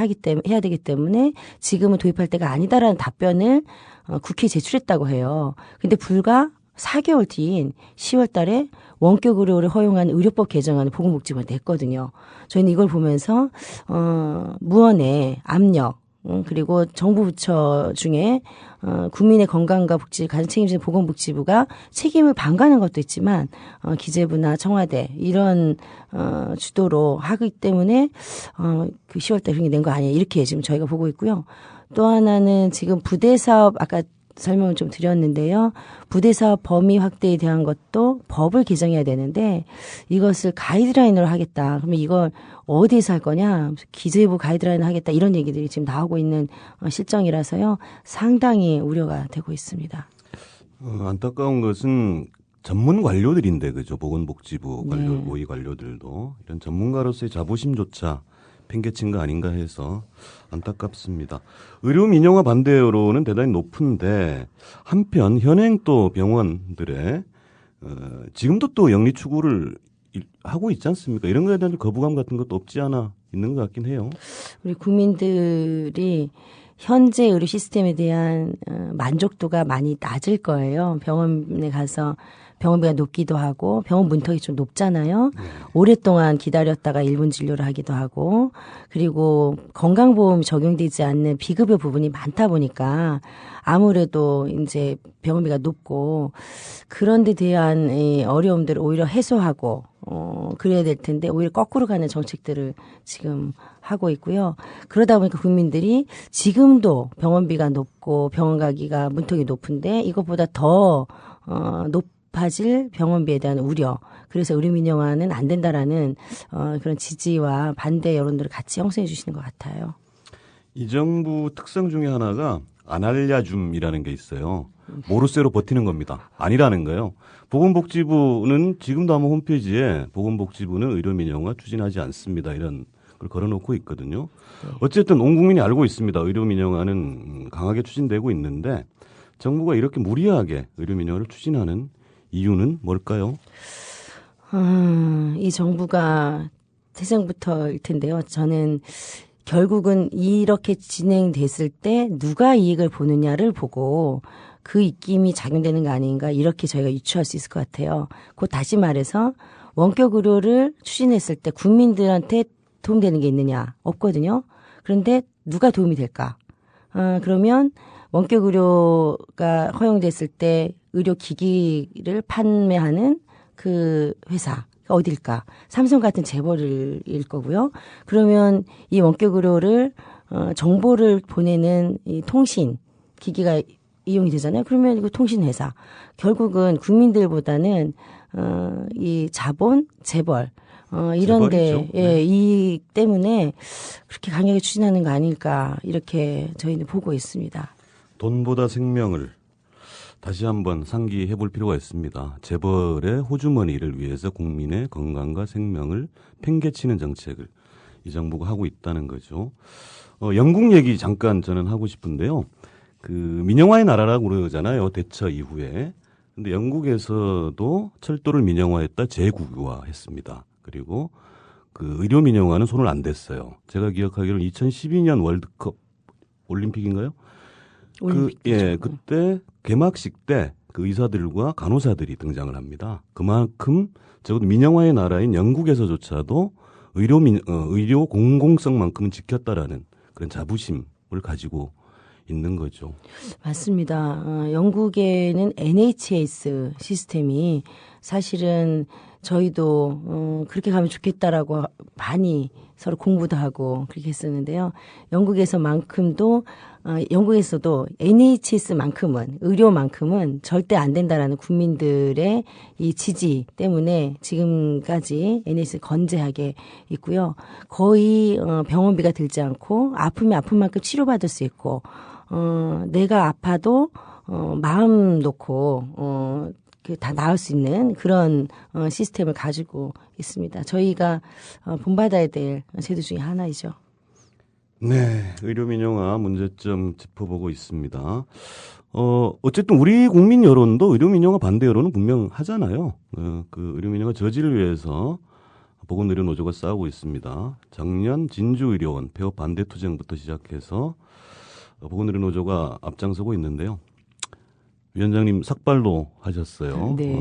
해야 되기 때문에 지금은 도입할 때가 아니다라는 답변을 국회에 제출했다고 해요. 근데 불과 4개월 뒤인 10월 달에 원격 의료를 허용한 의료법 개정안을 보건복지부가 냈거든요. 저희는 이걸 보면서 무언의 압력 그리고 정부 부처 중에 국민의 건강과 복지를 가장 책임지는 보건복지부가 책임을 반가는 것도 있지만 기재부나 청와대 이런 주도로 하기 때문에 그 10월 달에 낸 거 아니에요. 이렇게 지금 저희가 보고 있고요. 또 하나는 지금 부대사업 아까 설명을 좀 드렸는데요. 부대사업 범위 확대에 대한 것도 법을 개정해야 되는데 이것을 가이드라인으로 하겠다. 그러면 이걸 어디에서 할 거냐. 기재부 가이드라인을 하겠다. 이런 얘기들이 지금 나오고 있는 실정이라서요. 상당히 우려가 되고 있습니다. 안타까운 것은 전문 관료들인데 그죠. 보건복지부 관료, 네. 모의 관료들도 이런 전문가로서의 자부심조차 팽개친 거 아닌가 해서 안타깝습니다. 의료 민영화 반대 여론은 대단히 높은데 한편 현행 또 병원들의 지금도 또 영리 추구를 하고 있지 않습니까? 이런 거에 대한 거부감 같은 것도 없지 않아 있는 것 같긴 해요. 우리 국민들이 현재 의료 시스템에 대한 만족도가 많이 낮을 거예요. 병원에 가서 병원비가 높기도 하고 병원 문턱이 좀 높잖아요. 오랫동안 기다렸다가 1분 진료를 하기도 하고 그리고 건강보험이 적용되지 않는 비급여 부분이 많다 보니까 아무래도 이제 병원비가 높고 그런 데 대한 이 어려움들을 오히려 해소하고 그래야 될 텐데 오히려 거꾸로 가는 정책들을 지금 하고 있고요. 그러다 보니까 국민들이 지금도 병원비가 높고 병원 가기가 문턱이 높은데 이것보다 더 높아질 병원비에 대한 우려. 그래서 의료 민영화는 안 된다라는 그런 지지와 반대 여론들을 같이 형성해 주시는 것 같아요. 이 정부 특성 중에 하나가 안 알려줌이라는 게 있어요. 모르쇠로 버티는 겁니다. 아니라는 거예요. 보건복지부는 지금도 아마 홈페이지에 보건복지부는 의료 민영화 추진하지 않습니다. 이런 그걸 걸어놓고 있거든요. 어쨌든 온 국민이 알고 있습니다. 의료 민영화는 강하게 추진되고 있는데 정부가 이렇게 무리하게 의료 민영화를 추진하는 이유는 뭘까요? 이 정부가 태생부터일 텐데요. 저는 결국은 이렇게 진행됐을 때 누가 이익을 보느냐를 보고 그 입김이 작용되는 거 아닌가 이렇게 저희가 유추할 수 있을 것 같아요. 곧 다시 말해서 원격 의료를 추진했을 때 국민들한테 도움되는 게 있느냐? 없거든요. 그런데 누가 도움이 될까? 그러면 원격 의료가 허용됐을 때 의료기기를 판매하는 그 회사 어딜까? 삼성 같은 재벌일 거고요. 그러면 이 원격 의료를 정보를 보내는 이 통신 기기가 이용이 되잖아요. 그러면 이거 통신 회사 결국은 국민들보다는 이 자본 재벌 이런데 예, 이 때문에 그렇게 강하게 추진하는 거 아닐까 이렇게 저희는 보고 있습니다. 돈보다 생명을 다시 한번 상기해 볼 필요가 있습니다. 재벌의 호주머니를 위해서 국민의 건강과 생명을 팽개치는 정책을 이 정부가 하고 있다는 거죠. 영국 얘기 잠깐 저는 하고 싶은데요. 그 민영화의 나라라고 그러잖아요. 대처 이후에. 근데 영국에서도 철도를 민영화했다 재국유화했습니다. 그리고 그 의료 민영화는 손을 안 댔어요. 제가 기억하기로는 2012년 월드컵 올림픽인가요? 그때 개막식 때 그 의사들과 간호사들이 등장을 합니다. 그만큼 적어도 민영화의 나라인 영국에서조차도 의료 공공성만큼은 지켰다라는 그런 자부심을 가지고 있는 거죠. 맞습니다. 영국에는 NHS 시스템이 사실은 저희도 그렇게 가면 좋겠다라고 많이 서로 공부도 하고 그렇게 했었는데요. 영국에서도 NHS만큼은 의료만큼은 절대 안 된다라는 국민들의 이 지지 때문에 지금까지 NHS 건재하게 있고요. 거의 병원비가 들지 않고 아프면 아픈 만큼 치료받을 수 있고 내가 아파도 마음 놓고 다 나을 수 있는 그런 시스템을 가지고 있습니다. 저희가 본받아야 될 제도 중에 하나이죠. 네, 의료 민영화 문제점 짚어보고 있습니다. 어쨌든 우리 국민 여론도 의료 민영화 반대 여론은 분명하잖아요. 그 의료 민영화 저지를 위해서 보건의료노조가 싸우고 있습니다. 작년 진주의료원 폐업 반대 투쟁부터 시작해서 보건의료노조가 앞장서고 있는데요. 위원장님 삭발로 하셨어요. 네.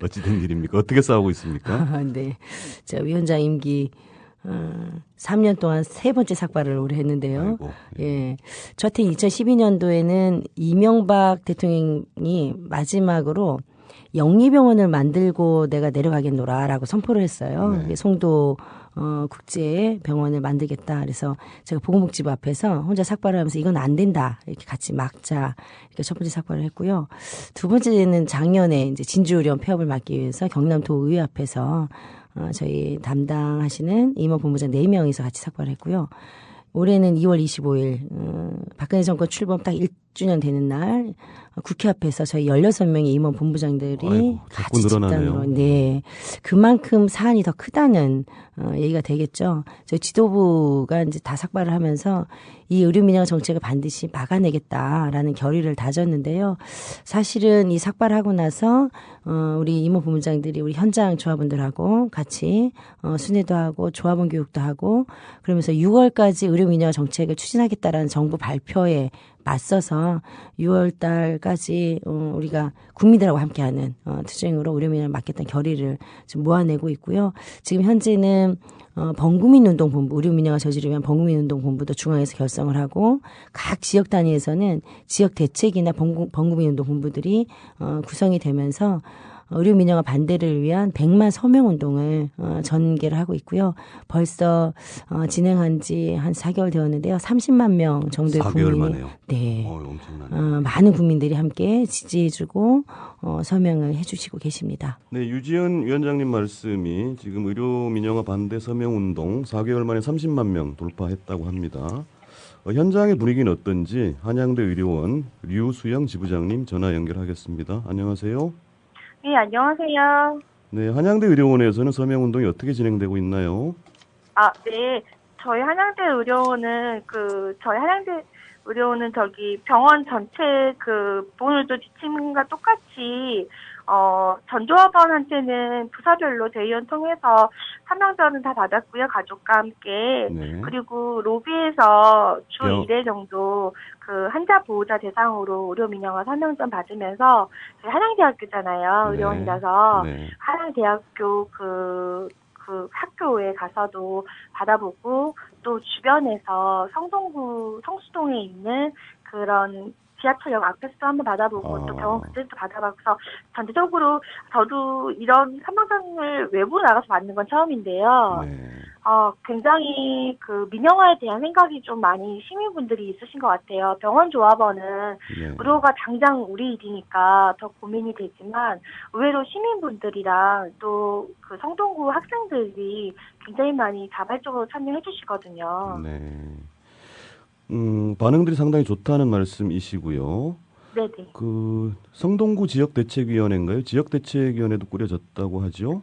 어찌된 일입니까? 어떻게 싸우고 있습니까? 네. 저 위원장 임기 3년 동안 3번째 삭발을 올해 했는데요. 아이고, 예. 저한테 2012년도에는 이명박 대통령이 마지막으로 영리병원을 만들고 내가 내려가겠노라라고 선포를 했어요. 네. 송도 국제병원을 만들겠다. 그래서 제가 보건복지부 앞에서 혼자 삭발을 하면서 이건 안 된다. 이렇게 같이 막자. 이렇게 첫 번째 삭발을 했고요. 두 번째는 작년에 이제 진주의료원 폐업을 막기 위해서 경남도의회 앞에서 저희 담당하시는 임원본부장 4명이서 같이 삭발을 했고요. 올해는 2월 25일 박근혜 정권 출범 딱 1주년 되는 날 국회 앞에서 저희 16명의 임원 본부장들이 아이고, 자꾸 늘어나네요. 네, 그만큼 사안이 더 크다는 얘기가 되겠죠. 저희 지도부가 이제 다 삭발을 하면서 이 의료 민영화 정책을 반드시 막아내겠다라는 결의를 다졌는데요. 사실은 이 삭발하고 나서 우리 임원 본부장들이 우리 현장 조합원들하고 같이 순회도 하고 조합원 교육도 하고 그러면서 6월까지 의료 민영화 정책을 추진하겠다라는 정부 발표에 맞서서 6월 달까지 우리가 국민들하고 함께하는 투쟁으로 의료 민영화를 막겠다는 결의를 지금 모아내고 있고요. 지금 현재는 범국민운동본부, 의료 민영화 저지를 위한 범국민운동본부도 중앙에서 결성을 하고 각 지역 단위에서는 지역 대책이나 범국민운동본부들이 구성이 되면서 의료 민영화 반대를 위한 100만 서명 운동을 전개를 하고 있고요. 벌써 진행한 지 한 4개월 되었는데요. 30만 명 정도의 4개월 국민이 만에요. 네. 엄청나네요. 많은 국민들이 함께 지지해주고 서명을 해주시고 계십니다. 네, 유지은 위원장님 말씀이 지금 의료 민영화 반대 서명 운동 4개월 만에 30만 명 돌파했다고 합니다. 현장의 분위기는 어떤지 한양대 의료원 류수영 지부장님 전화 연결하겠습니다. 안녕하세요. 네, 안녕하세요. 네, 한양대 의료원에서는 서명 운동이 어떻게 진행되고 있나요? 네. 저희 한양대 의료원은 저기 병원 전체 그 보건의료 지침과 똑같이 전조합원한테는 부서별로 대의원 통해서 서명전은 다 받았고요. 가족과 함께. 네. 그리고 로비에서 주 병- 1회 정도 그 환자 보호자 대상으로 의료 민영화 서명전 받으면서 저희 한양대학교잖아요. 네. 의료원이라서 네. 한양대학교 그 학교에 가서도 받아보고 또 주변에서 성수동에 있는 그런 지하철역 앞에서도 한번 받아보고 또 병원 근처에서도 받아봐서 전체적으로 저도 이런 서명전을 외부로 나가서 받는 건 처음인데요. 네. 굉장히 그 민영화에 대한 생각이 좀 많이 시민분들이 있으신 것 같아요. 병원 조합원은 네. 의료가 당장 우리 일이니까 더 고민이 되지만 의외로 시민분들이랑 또 그 성동구 학생들이 굉장히 많이 자발적으로 참여해 주시거든요. 네. 반응들이 상당히 좋다는 말씀이시고요. 네네. 그 성동구 지역대책위원회인가요? 지역대책위원회도 꾸려졌다고 하죠?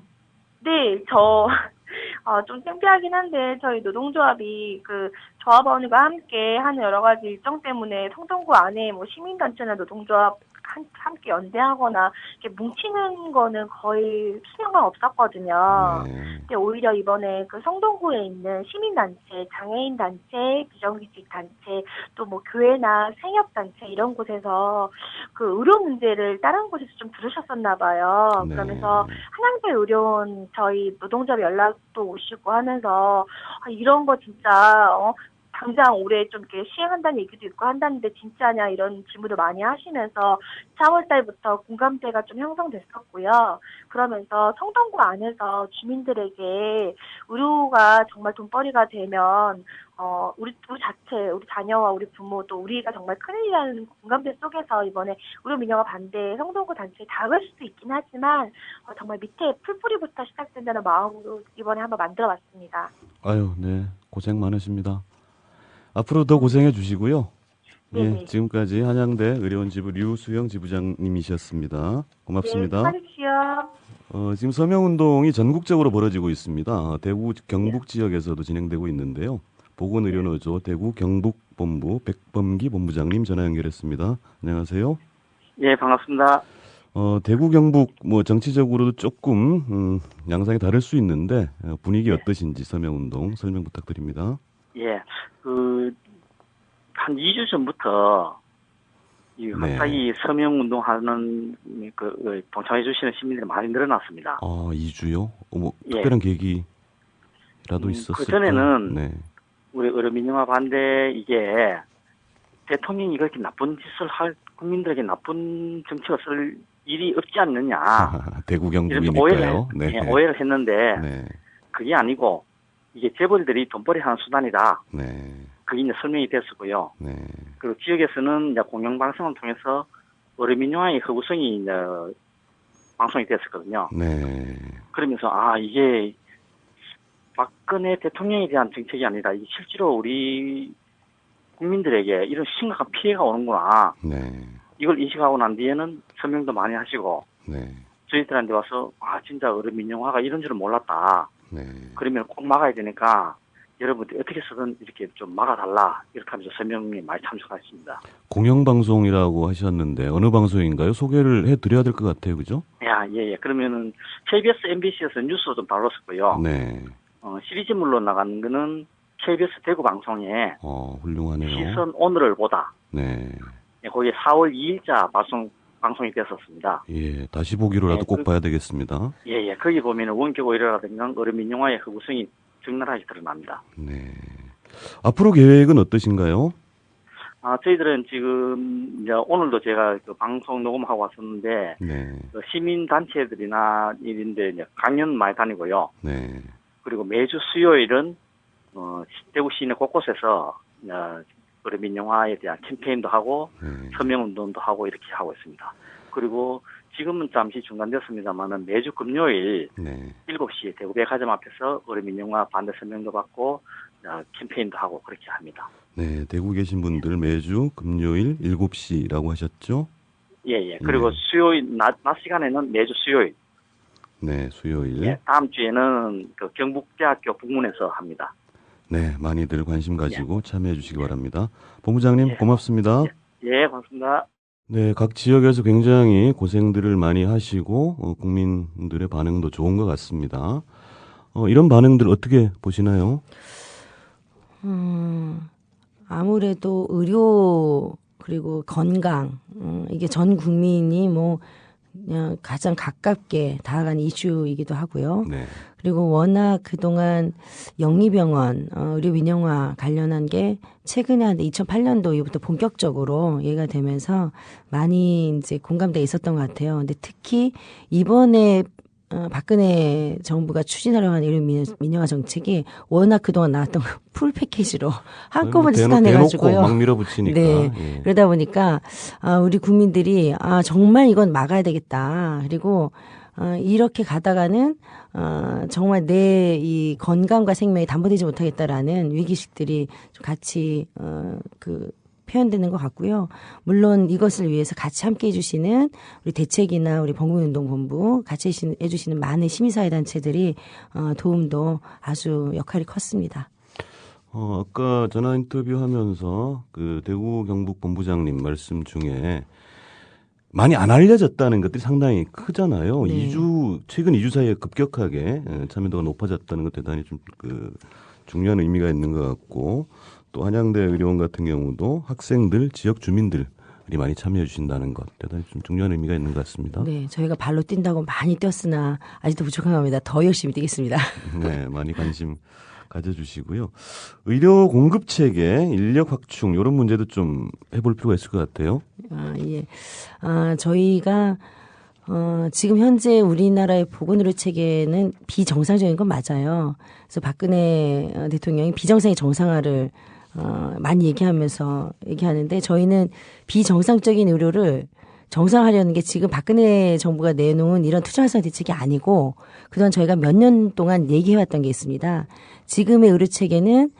네, 좀 창피하긴 한데, 저희 노동조합이 그 조합원과 함께 하는 여러 가지 일정 때문에 성동구 안에 뭐 시민단체나 노동조합 함께 연대하거나 이렇게 뭉치는 거는 거의 수년간 없었거든요. 네. 근데 오히려 이번에 그 성동구에 있는 시민단체, 장애인단체, 비정규직단체, 또 뭐 교회나 생협단체 이런 곳에서 그 의료 문제를 다른 곳에서 좀 들으셨었나 봐요. 네. 그러면서 한양대 의료원 저희 노동조합 연락도 오시고 하면서 이런 거 진짜 당장 올해 좀 이렇게 시행한다는 얘기도 있고 한다는데 진짜냐 이런 질문을 많이 하시면서 4월 달부터 공감대가 좀 형성됐었고요. 그러면서 성동구 안에서 주민들에게 의료가 정말 돈벌이가 되면 우리 자체, 우리 자녀와 우리 부모 또 우리가 정말 큰일이라는 공감대 속에서 이번에 의료 민영화 반대 성동구 단체에 닿을 수도 있긴 하지만 정말 밑에 풀뿌리부터 시작된다는 마음으로 이번에 한번 만들어봤습니다. 아유, 네. 고생 많으십니다. 앞으로 더 고생해 주시고요. 예, 지금까지 한양대 의료원지부 류수영 지부장님이셨습니다. 고맙습니다. 네, 수고하십시오. 지금 서명운동이 전국적으로 벌어지고 있습니다. 대구 경북 지역에서도 진행되고 있는데요. 보건의료노조 대구 경북본부 백범기 본부장님 전화 연결했습니다. 안녕하세요. 예, 반갑습니다. 대구 경북 뭐 정치적으로도 조금 양상이 다를 수 있는데 분위기 어떠신지 서명운동 설명 부탁드립니다. 예, 한 2주 전부터 갑자기 서명운동하는 동참해 주시는 시민들이 많이 늘어났습니다. 2주요? 예. 특별한 계기라도 있었을까요? 그전에는 네. 우리 의료 민영화 반대 이게 대통령이 그렇게 나쁜 짓을 국민들에게 나쁜 정책을 쓸 일이 없지 않느냐. 대구 경북이니까요. 오해를 했는데 네. 그게 아니고 이게 재벌들이 돈벌이 하는 수단이다. 네. 그게 이제 설명이 됐었고요. 네. 그리고 지역에서는 이제 공영방송을 통해서 의료 민영화의 허구성이 이제 방송이 됐었거든요. 네. 그러면서 이게 박근혜 대통령에 대한 정책이 아니라 이게 실제로 우리 국민들에게 이런 심각한 피해가 오는구나. 네. 이걸 인식하고 난 뒤에는 설명도 많이 하시고 네. 저희들한테 와서 진짜 의료 민영화가 이런 줄은 몰랐다. 네. 그러면 꼭 막아야 되니까 여러분들이 어떻게 쓰든 이렇게 좀 막아달라. 이렇게 하면서 설명이 많이 참석하십니다. 공영방송이라고 하셨는데 어느 방송인가요? 소개를 해드려야 될 것 같아요. 그죠? 예. 그러면은 KBS, MBC에서 뉴스도 좀 다뤘었고요. 네. 시리즈물로 나가는 거는 KBS 대구 방송에 훌륭하네요. 시선 오늘을 보다. 네. 거기에 4월 2일자 방송이 됐었습니다. 예, 다시 보기로라도 꼭 봐야 되겠습니다. 예. 거기 보면은 원격 오히려라든가 의료 민영화의 허구성이 적나라하게 드러납니다. 네. 앞으로 계획은 어떠신가요? 저희들은 지금 이제 오늘도 제가 그 방송 녹음하고 왔었는데 네. 시민 단체들이나 이런데 이제 강연 많이 다니고요. 네. 그리고 매주 수요일은 대구 시내 곳곳에서 의료 민영화에 대한 캠페인도 하고 서명운동도 하고 이렇게 하고 있습니다. 그리고 지금은 잠시 중단됐습니다만은 매주 금요일 7시에 대구 백화점 앞에서 의료 민영화 반대 서명도 받고 캠페인도 하고 그렇게 합니다. 네, 대구 계신 분들 매주 금요일 7시라고 하셨죠? 예. 그리고 수요일 낮 시간에는 매주 수요일 네, 수요일. 예, 다음 주에는 그 경북대학교 북문에서 합니다. 네, 많이들 관심 가지고 참여해 주시기 바랍니다. 본부장님 고맙습니다. 예, 고맙습니다. 네, 각 지역에서 굉장히 고생들을 많이 하시고 국민들의 반응도 좋은 것 같습니다. 이런 반응들 어떻게 보시나요? 아무래도 의료 그리고 건강 이게 전 국민이 뭐 그냥 가장 가깝게 다가가는 이슈이기도 하고요. 네. 그리고 워낙 그동안 영리병원 의료 민영화 관련한 게 최근에 한 2008년도 이후부터 본격적으로 얘기가 되면서 많이 이제 공감대 있었던 것 같아요. 근데 특히 이번에 박근혜 정부가 추진하려고 하는 의료 민영화 정책이 워낙 그동안 나왔던 풀 패키지로 한꺼번에 수단해가지고요. 대놓고 막 밀어붙이니까. 네. 예. 그러다 보니까 우리 국민들이 정말 이건 막아야 되겠다. 그리고 이렇게 가다가는 정말 내 이 건강과 생명이 담보되지 못하겠다라는 위기식들이 좀 같이 표현되는 것 같고요. 물론 이것을 위해서 같이 함께 해주시는 우리 대책이나 우리 범국민운동본부 같이 해주시는 많은 시민사회단체들이 도움도 아주 역할이 컸습니다. 아까 전화 인터뷰하면서 그 대구 경북 본부장님 말씀 중에 많이 안 알려졌다는 것들이 상당히 크잖아요. 네. 최근 2주 사이에 급격하게 참여도가 높아졌다는 것 대단히 좀 중요한 의미가 있는 것 같고, 또 한양대 의료원 같은 경우도 학생들, 지역 주민들이 많이 참여해 주신다는 것 대단히 좀 중요한 의미가 있는 것 같습니다. 네, 저희가 발로 뛴다고 많이 뛰었으나 아직도 부족한 겁니다. 더 열심히 뛰겠습니다. 네, 많이 관심 가져주시고요. 의료 공급 체계, 인력 확충 이런 문제도 좀 해볼 필요가 있을 것 같아요. 예. 저희가 지금 현재 우리나라의 보건의료 체계는 비정상적인 건 맞아요. 그래서 박근혜 대통령이 비정상의 정상화를 많이 얘기하는데 저희는 비정상적인 의료를 정상화하려는 게 지금 박근혜 정부가 내놓은 이런 투정활성 대책이 아니고 그동안 저희가 몇 년 동안 얘기해왔던 게 있습니다. 지금의 의료 체계는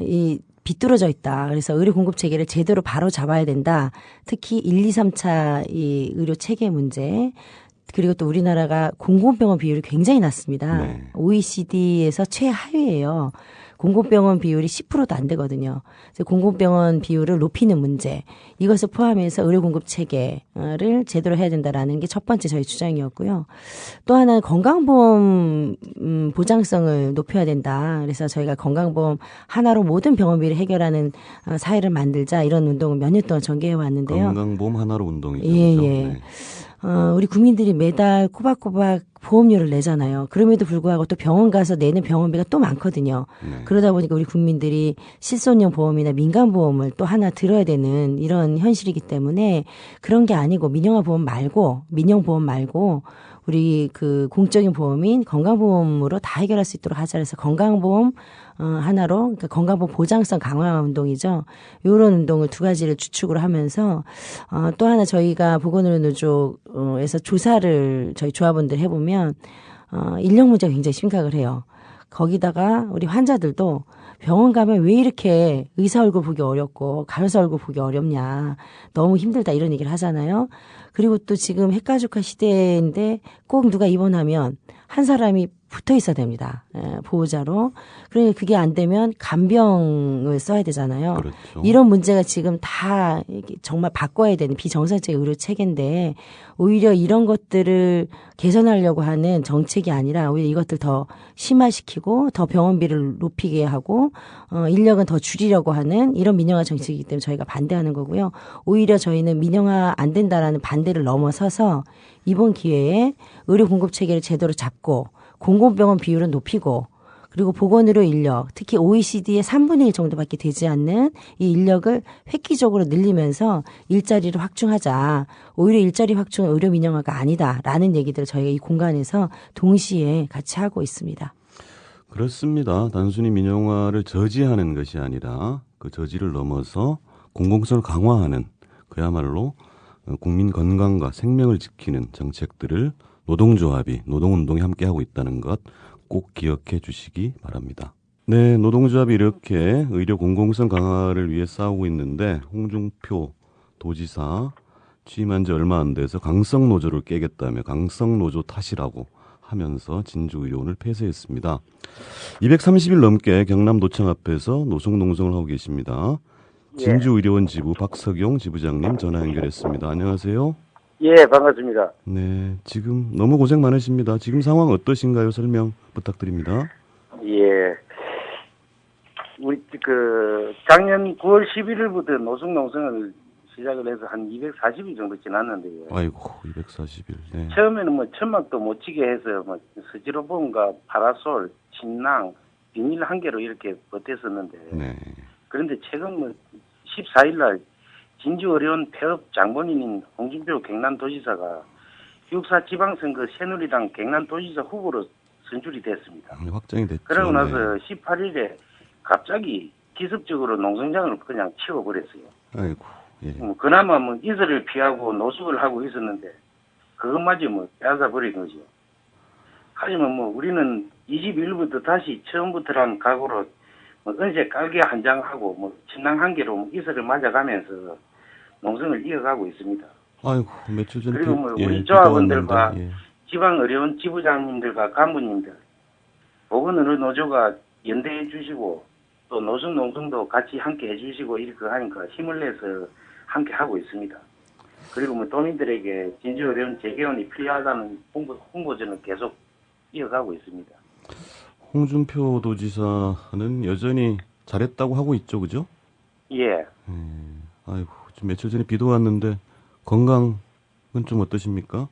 이 비뚤어져 있다. 그래서 의료 공급 체계를 제대로 바로 잡아야 된다. 특히 1, 2, 3차 이 의료 체계 문제. 그리고 또 우리나라가 공공병원 비율이 굉장히 낮습니다. 네. OECD에서 최하위예요. 공공병원 비율이 10%도 안 되거든요. 그래서 공공병원 비율을 높이는 문제, 이것을 포함해서 의료 공급 체계를 제대로 해야 된다라는 게 첫 번째 저희 주장이었고요. 또 하나는 건강보험 보장성을 높여야 된다. 그래서 저희가 건강보험 하나로 모든 병원비를 해결하는 사회를 만들자, 이런 운동을 몇 년 동안 전개해 왔는데요. 건강보험 하나로 운동이죠. 예, 그렇죠? 예. 네. 우리 국민들이 매달 꼬박꼬박 보험료를 내잖아요. 그럼에도 불구하고 또 병원 가서 내는 병원비가 또 많거든요. 네. 그러다 보니까 우리 국민들이 실손용 보험이나 민간보험을 또 하나 들어야 되는 이런 현실이기 때문에 그런 게 아니고 민영보험 말고 우리 그 공적인 보험인 건강보험으로 다 해결할 수 있도록 하자. 그래서 건강보험 하나로, 그러니까 건강보험 보장성 강화 운동이죠. 이런 운동을 두 가지를 주축으로 하면서 또 하나 저희가 보건의료노조에서 조사를 저희 조합원들 해보면 인력 문제가 굉장히 심각을 해요. 거기다가 우리 환자들도 병원 가면 왜 이렇게 의사 얼굴 보기 어렵고 간호사 얼굴 보기 어렵냐, 너무 힘들다, 이런 얘기를 하잖아요. 그리고 또 지금 핵가족화 시대인데 꼭 누가 입원하면 한 사람이 붙어 있어야 됩니다. 보호자로. 그러니까 그게 안 되면 간병을 써야 되잖아요. 그렇죠. 이런 문제가 지금 다 정말 바꿔야 되는 비정상적인 의료 체계인데, 오히려 이런 것들을 개선하려고 하는 정책이 아니라 오히려 이것들 더 심화시키고 더 병원비를 높이게 하고 인력은 더 줄이려고 하는 이런 민영화 정책이기 때문에 저희가 반대하는 거고요. 오히려 저희는 민영화 안 된다라는 반대를 넘어서서 이번 기회에 의료 공급 체계를 제대로 잡고 공공병원 비율은 높이고, 그리고 보건의료 인력, 특히 OECD의 3분의 1 정도밖에 되지 않는 이 인력을 획기적으로 늘리면서 일자리를 확충하자. 오히려 일자리 확충은 의료 민영화가 아니다라는 얘기들을 저희가 이 공간에서 동시에 같이 하고 있습니다. 그렇습니다. 단순히 민영화를 저지하는 것이 아니라 그 저지를 넘어서 공공성을 강화하는, 그야말로 국민 건강과 생명을 지키는 정책들을 노동조합이, 노동운동이 함께하고 있다는 것 꼭 기억해 주시기 바랍니다. 네, 노동조합이 이렇게 의료 공공성 강화를 위해 싸우고 있는데, 홍준표 도지사 취임한 지 얼마 안 돼서 강성노조를 깨겠다며 강성노조 탓이라고 하면서 진주의료원을 폐쇄했습니다. 230일 넘게 경남도청 앞에서 노숙농성을 하고 계십니다. 진주의료원 지부 박석용 지부장님 전화 연결했습니다. 안녕하세요. 예, 반갑습니다. 네, 지금 너무 고생 많으십니다. 지금 상황 어떠신가요? 설명 부탁드립니다. 예. 우리 작년 9월 11일부터 노숙농성을 시작을 해서 한 240일 정도 지났는데요. 아이고, 240일. 네. 처음에는 뭐 천막도 못 치게 해서 뭐 스티로폼과 파라솔, 침낭, 비닐 한 개로 이렇게 버텼었는데. 네. 그런데 최근 뭐 14일날 진주의료원 폐업 장본인인 홍준표 경남도지사가 6.4 지방선거 새누리당 경남도지사 후보로 선출이 됐습니다. 확정이 됐죠. 그러고 나서 18일에 갑자기 기습적으로 농성장을 그냥 치워버렸어요. 아이고, 예. 그나마 뭐 이슬을 피하고 노숙을 하고 있었는데 그것마저 뭐 빼앗아버린 거죠. 하지만 뭐 우리는 21일부터 다시 처음부터란 각오로 뭐 은색 깔개 한 장하고 뭐 침낭 한 개로 이슬을 맞아가면서 농성을 이어가고 있습니다. 아이고, 며칠 전에 그리고 뭐 우리 조합원들과 지방의료원 지부장님들과 간부님들, 보건의료노조가 연대해 주시고 또 노숙농성도 같이 함께 해주시고 이렇게 하니까 힘을 내서 함께 하고 있습니다. 그리고 뭐 도민들에게 진주의료원 재개원이 필요하다는 홍보전을 계속 이어가고 있습니다. 홍준표 도지사는 여전히 잘했다고 하고 있죠, 그죠? 예. 아이고, 좀 며칠 전에 비도 왔는데 건강은 좀 어떠십니까?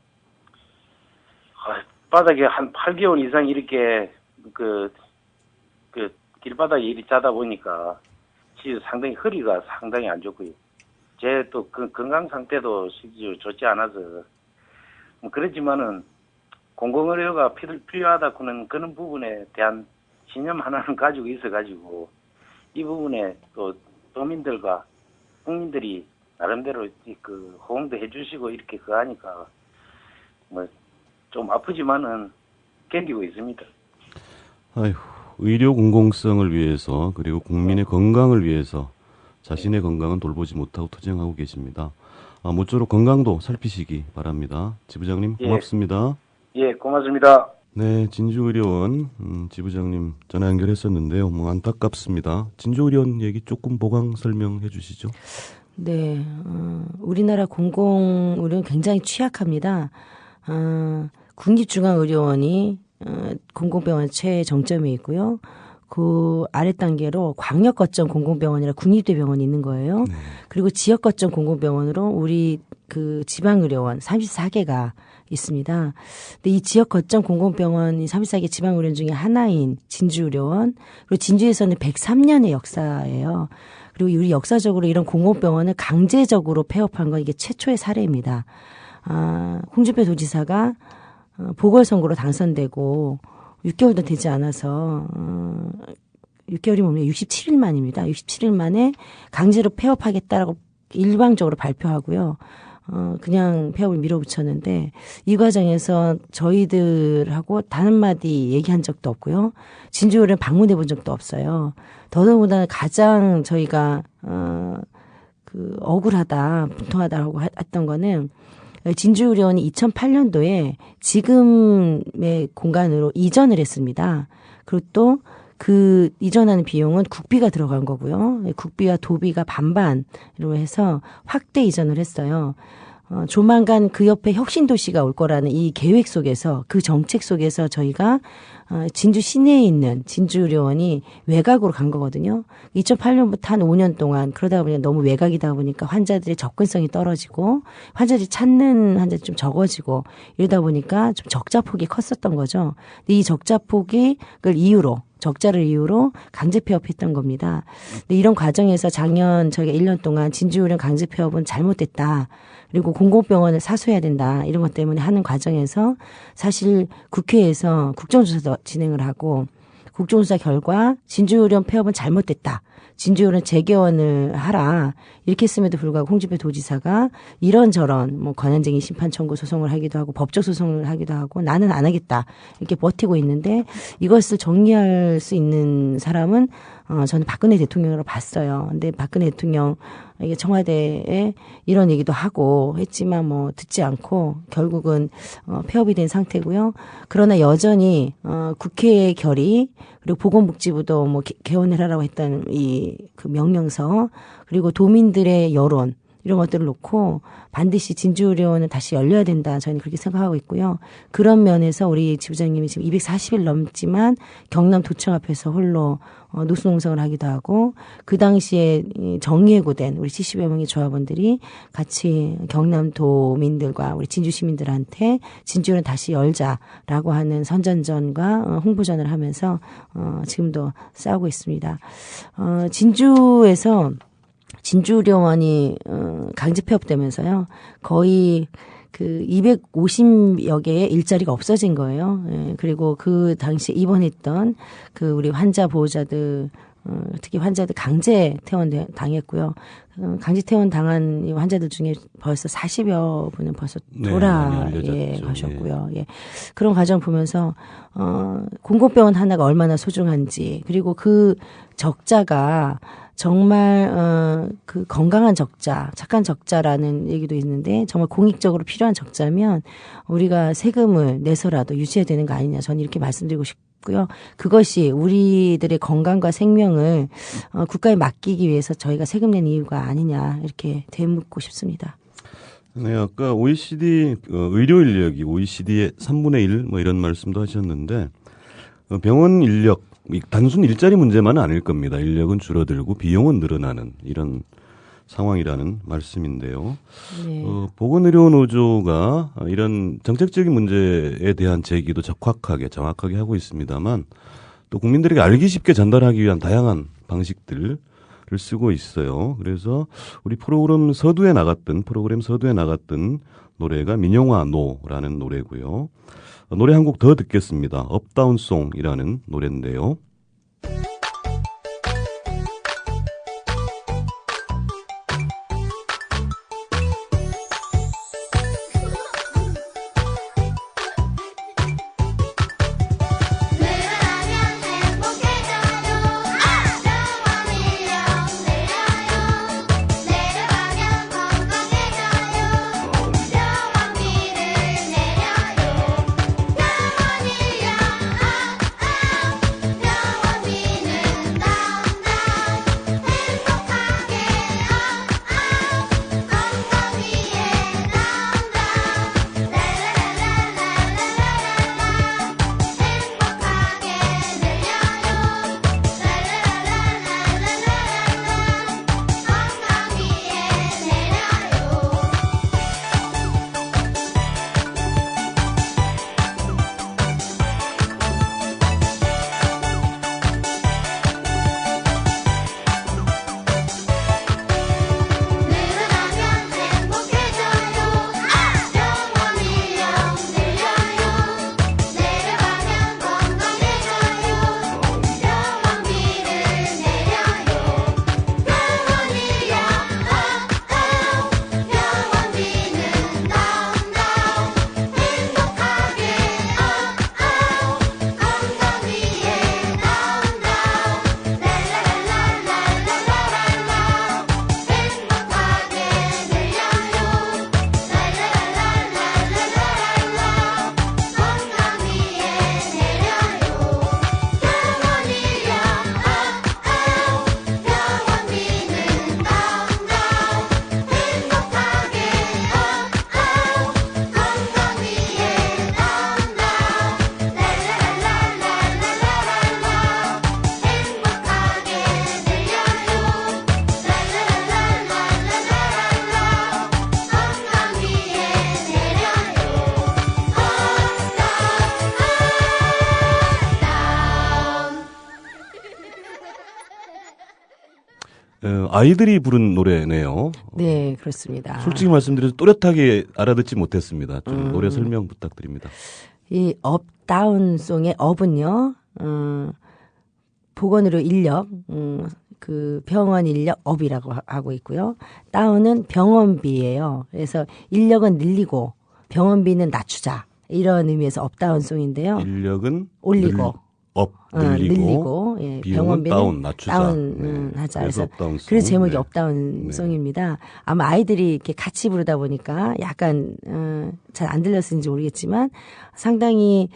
바닥에 한 8개월 이상 이렇게 길바닥에 이리 짜다 보니까 지금 상당히 허리가 상당히 안 좋고요. 제 또 건강 상태도 실제로 좋지 않아서 뭐 그렇지만은 공공의료가 필요하다고는 그런 부분에 대한 신념 하나는 가지고 있어가지고 이 부분에 또 도민들과 국민들이 나름대로 호응도 해주시고 이렇게 하니까 뭐 좀 아프지만은 견디고 있습니다. 아이고, 의료 공공성을 위해서 그리고 국민의 건강을 위해서 자신의 건강은 돌보지 못하고 투쟁하고 계십니다. 모쪼록 건강도 살피시기 바랍니다. 지부장님 고맙습니다. 예, 고맙습니다. 네, 진주의료원 지부장님 전화 연결했었는데요. 뭐 안타깝습니다. 진주의료원 얘기 조금 보강 설명해 주시죠. 네, 우리나라 공공의료는 굉장히 취약합니다. 국립중앙의료원이 공공병원 최정점에 있고요. 그 아래 단계로 광역거점 공공병원이라 국립대병원이 있는 거예요. 네. 그리고 지역거점 공공병원으로 우리 지방의료원 34개가 있습니다. 근데 이 지역거점 공공병원이 34개 지방의료원 중에 하나인 진주의료원, 그리고 진주에서는 103년의 역사예요. 그리고 우리 역사적으로 이런 공공병원을 강제적으로 폐업한 건 이게 최초의 사례입니다. 홍준표 도지사가 보궐선거로 당선되고 6개월도 되지 않아서 6개월이 뭡니까? 67일 만입니다. 67일 만에 강제로 폐업하겠다라고 일방적으로 발표하고요. 그냥 폐업을 밀어붙였는데 이 과정에서 저희들하고 단 한마디 얘기한 적도 없고요. 진주의료원 방문해 본 적도 없어요. 더더군다나 가장 저희가 억울하다, 분통하다라고 했던 거는 진주의료원이 2008년도에 지금의 공간으로 이전을 했습니다. 그리고 또 그 이전하는 비용은 국비가 들어간 거고요. 국비와 도비가 반반으로 해서 확대 이전을 했어요. 조만간 그 옆에 혁신도시가 올 거라는 이 계획 속에서, 그 정책 속에서 저희가 진주 시내에 있는 진주의료원이 외곽으로 간 거거든요. 2008년부터 한 5년 동안 그러다 보니 너무 외곽이다 보니까 환자들의 접근성이 떨어지고 환자들이 찾는 환자들이 좀 적어지고 이러다 보니까 좀 적자폭이 컸었던 거죠. 근데 이 적자폭을 적자를 이유로 강제 폐업했던 겁니다. 근데 이런 과정에서 작년 저희가 1년 동안 진주의료원 강제 폐업은 잘못됐다. 그리고 공공병원을 사수해야 된다. 이런 것 때문에 하는 과정에서 사실 국회에서 국정조사도 진행을 하고 국정조사 결과 진주의료원 폐업은 잘못됐다. 진주의료원 재개원을 하라. 이렇게 했음에도 불구하고 홍준표 도지사가 이런저런 뭐 권한쟁의 심판 청구 소송을 하기도 하고 법적 소송을 하기도 하고 나는 안 하겠다. 이렇게 버티고 있는데 이것을 정리할 수 있는 사람은 저는 박근혜 대통령으로 봤어요. 근데 박근혜 대통령 이게 청와대에 이런 얘기도 하고 했지만 뭐 듣지 않고 결국은 폐업이 된 상태고요. 그러나 여전히 국회의 결의 그리고 보건복지부도 뭐 개원을 하라고 했던 그 명령서 그리고 도민들의 여론 이런 것들을 놓고 반드시 진주의료원은 다시 열려야 된다. 저는 그렇게 생각하고 있고요. 그런 면에서 우리 지부장님이 지금 240일 넘지만 경남도청 앞에서 홀로 노수농성을 하기도 하고 그 당시에 정예고된 우리 70여 명의 조합원들이 같이 경남도민들과 우리 진주시민들한테 진주를 다시 열자라고 하는 선전전과 홍보전을 하면서 지금도 싸우고 있습니다. 진주에서 진주의료원이 강제 폐업되면서요. 거의 그 250여 개의 일자리가 없어진 거예요. 예, 그리고 그 당시에 입원했던 그 우리 환자 보호자들 특히 환자들 강제 퇴원 당했고요. 강제 퇴원 당한 환자들 중에 벌써 40여 분은 벌써 돌아가셨고요. 예. 그런 과정 보면서 공공병원 하나가 얼마나 소중한지 그리고 그 적자가 정말 그 건강한 적자, 착한 적자라는 얘기도 있는데 정말 공익적으로 필요한 적자면 우리가 세금을 내서라도 유지해야 되는 거 아니냐. 저는 이렇게 말씀드리고 싶고요. 그것이 우리들의 건강과 생명을 국가에 맡기기 위해서 저희가 세금 낸 이유가 아니냐 이렇게 되묻고 싶습니다. 네, 아까 OECD 의료 인력이 OECD의 3분의 1 뭐 이런 말씀도 하셨는데 병원 인력 단순 일자리 문제만은 아닐 겁니다. 인력은 줄어들고 비용은 늘어나는 이런 상황이라는 말씀인데요. 네. 보건의료노조가 이런 정책적인 문제에 대한 제기도 적확하게 정확하게 하고 있습니다만 또 국민들에게 알기 쉽게 전달하기 위한 다양한 방식들을 쓰고 있어요. 그래서 우리 프로그램 서두에 나갔던 노래가 민영화 노라는 노래고요. 노래 한 곡 더 듣겠습니다. 업다운송이라는 노래인데요. 아이들이 부른 노래네요. 네, 그렇습니다. 솔직히 말씀드려서 또렷하게 알아듣지 못했습니다. 좀 노래 설명 부탁드립니다. 이 업다운송의 업은요, 보건의료 인력, 그 병원 인력 업이라고 하고 있고요. 다운은 병원비예요. 그래서 인력은 늘리고 병원비는 낮추자. 이런 의미에서 업다운송인데요. 인력은 올리고. 늘리고 제목으로 예, 비용은 병원비는 다운 낮추자. 하자. 그래서 그래서 업다운송. 그래서 제목이 네. 업다운송입니다. 아마 아이들이 이렇게 같이 부르다 보니까 약간 잘 안 들렸는지 모르겠지만 상당히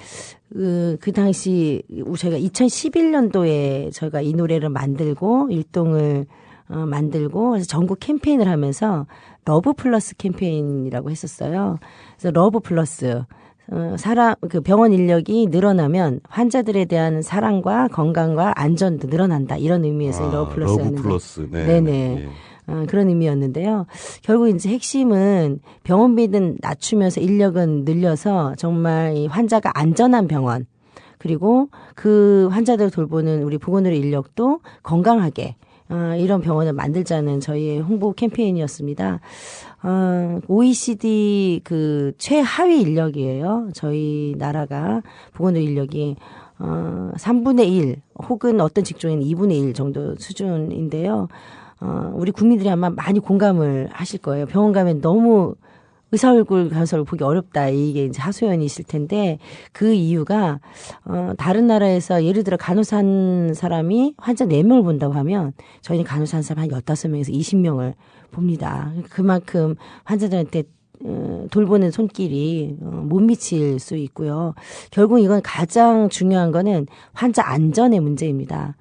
그 당시 저희가 2011년도에 저희가 이 노래를 만들고 일동을 만들고 그래서 전국 캠페인을 하면서 러브 플러스 캠페인이라고 했었어요. 그래서 러브 플러스 그 병원 인력이 늘어나면 환자들에 대한 사랑과 건강과 안전도 늘어난다 이런 의미에서 러브 플러스였는데. 러브 플러스. 네. 네네. 예. 그런 의미였는데요. 결국 이제 핵심은 병원비는 낮추면서 인력은 늘려서 정말 이 환자가 안전한 병원 그리고 그 환자들을 돌보는 우리 보건의료 인력도 건강하게 이런 병원을 만들자는 저희의 홍보 캠페인이었습니다. OECD 그 최하위 인력이에요. 저희 나라가 보건의료 인력이 3분의 1 혹은 어떤 직종에는 2분의 1 정도 수준인데요. 우리 국민들이 아마 많이 공감을 하실 거예요. 병원 가면 너무 의사 얼굴 가서 보기 어렵다. 이게 이제 하소연이실 텐데 그 이유가 다른 나라에서 예를 들어 간호사 한 사람이 환자 4명을 본다고 하면 저희는 간호사 한 사람 한 15명에서 20명을 봅니다. 그만큼 환자들한테 돌보는 손길이 못 미칠 수 있고요. 결국 이건 가장 중요한 거는 환자 안전의 문제입니다.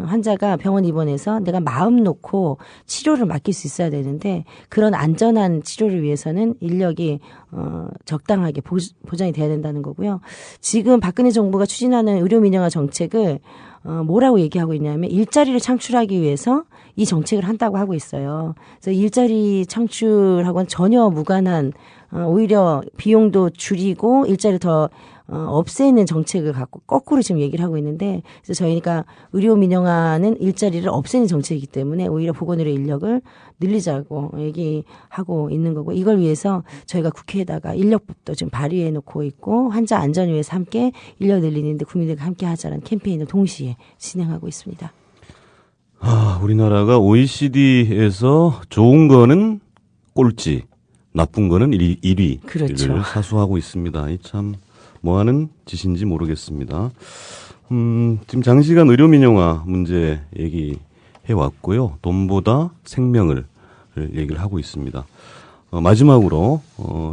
환자가 병원 입원해서 내가 마음 놓고 치료를 맡길 수 있어야 되는데 그런 안전한 치료를 위해서는 인력이 적당하게 보장이 돼야 된다는 거고요. 지금 박근혜 정부가 추진하는 의료 민영화 정책을 뭐라고 얘기하고 있냐면 일자리를 창출하기 위해서 이 정책을 한다고 하고 있어요. 그래서 일자리 창출하고는 전혀 무관한 오히려 비용도 줄이고 일자리를 더 없애는 정책을 갖고 거꾸로 지금 얘기를 하고 있는데 그래서 저희가 의료 민영화는 일자리를 없애는 정책이기 때문에 오히려 보건의료 인력을 늘리자고 얘기하고 있는 거고 이걸 위해서 저희가 국회에다가 인력법도 지금 발의해 놓고 있고 환자 안전 위해서 함께 인력 늘리는데 국민들과 함께 하자는 캠페인을 동시에 진행하고 있습니다. 우리나라가 OECD에서 좋은 거는 꼴찌, 나쁜 거는 1위를 그렇죠. 사수하고 있습니다. 참 뭐하는 짓인지 모르겠습니다. 지금 장시간 의료 민영화 문제 얘기해 왔고요. 돈보다 생명을 얘기를 하고 있습니다. 마지막으로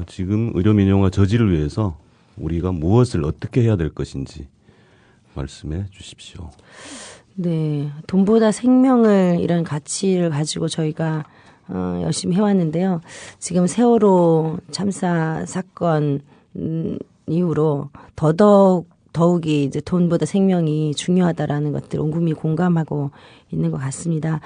지금 의료 민영화 저지를 위해서 우리가 무엇을 어떻게 해야 될 것인지 말씀해 주십시오. 네, 돈보다 생명을 이런 가치를 가지고 저희가 열심히 해왔는데요. 지금 세월호 참사 사건 이후로 더욱이 이제 돈보다 생명이 중요하다라는 것들 온 국민이 공감하고 있는 것 같습니다.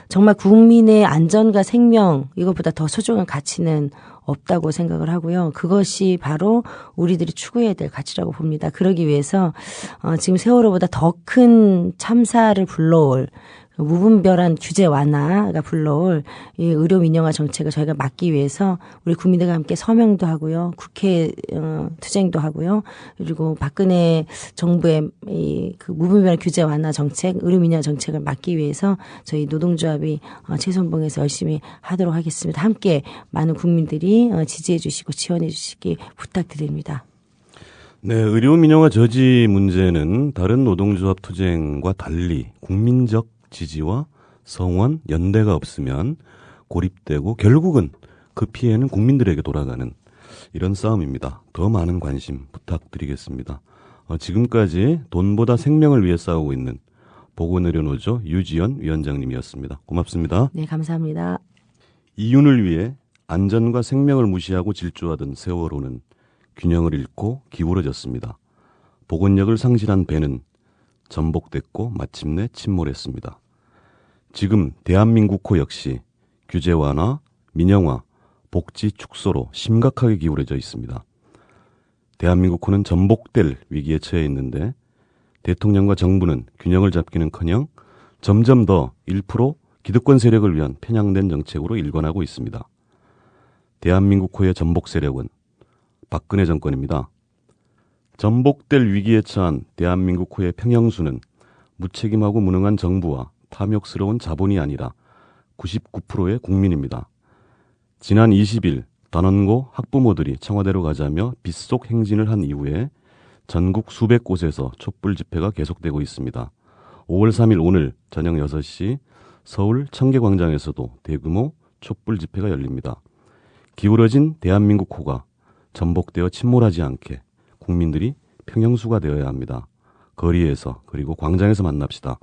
정말 국민의 안전과 생명 이것보다 더 소중한 가치는 없다고 생각을 하고요. 그것이 바로 우리들이 추구해야 될 가치라고 봅니다. 그러기 위해서 지금 세월호보다 더 큰 참사를 불러올 무분별한 규제 완화가 불러올 이 의료 민영화 정책을 저희가 막기 위해서 우리 국민들과 함께 서명도 하고요. 국회 투쟁도 하고요. 그리고 박근혜 정부의 이 그 무분별한 규제 완화 정책, 의료 민영화 정책을 막기 위해서 저희 노동조합이 최선봉에서 열심히 하도록 하겠습니다. 함께 많은 국민들이 지지해 주시고 지원해 주시기 부탁드립니다. 네, 의료 민영화 저지 문제는 다른 노동조합 투쟁과 달리 국민적 지지와 성원, 연대가 없으면 고립되고 결국은 그 피해는 국민들에게 돌아가는 이런 싸움입니다. 더 많은 관심 부탁드리겠습니다. 지금까지 돈보다 생명을 위해 싸우고 있는 보건의료노조 유지연 위원장님이었습니다. 고맙습니다. 네, 감사합니다. 이윤을 위해 안전과 생명을 무시하고 질주하던 세월호는 균형을 잃고 기울어졌습니다. 보건력을 상실한 배는 전복됐고 마침내 침몰했습니다. 지금 대한민국호 역시 규제 완화, 민영화, 복지 축소로 심각하게 기울어져 있습니다. 대한민국호는 전복될 위기에 처해 있는데 대통령과 정부는 균형을 잡기는커녕 점점 더 1% 기득권 세력을 위한 편향된 정책으로 일관하고 있습니다. 대한민국호의 전복 세력은 박근혜 정권입니다. 전복될 위기에 처한 대한민국호의 평형수는 무책임하고 무능한 정부와 탐욕스러운 자본이 아니라 99%의 국민입니다. 지난 20일 단원고 학부모들이 청와대로 가자며 빗속 행진을 한 이후에 전국 수백 곳에서 촛불 집회가 계속되고 있습니다. 5월 3일 오늘 저녁 6시 서울 청계광장에서도 대규모 촛불 집회가 열립니다. 기울어진 대한민국 호가 전복되어 침몰하지 않게 국민들이 평형수가 되어야 합니다. 거리에서 그리고 광장에서 만납시다.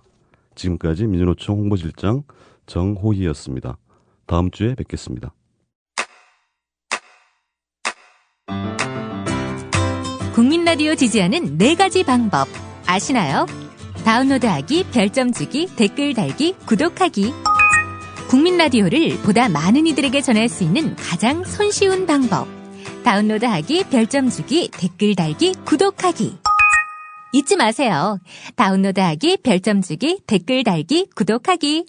지금까지 민주노총 홍보실장 정호희였습니다. 다음 주에 뵙겠습니다. 국민라디오 지지하는 4가지 방법 아시나요? 다운로드하기, 별점 주기, 댓글 달기, 구독하기. 국민라디오를 보다 많은 이들에게 전할 수 있는 가장 손쉬운 방법. 다운로드하기, 별점 주기, 댓글 달기, 구독하기. 잊지 마세요. 다운로드하기, 별점 주기, 댓글 달기, 구독하기.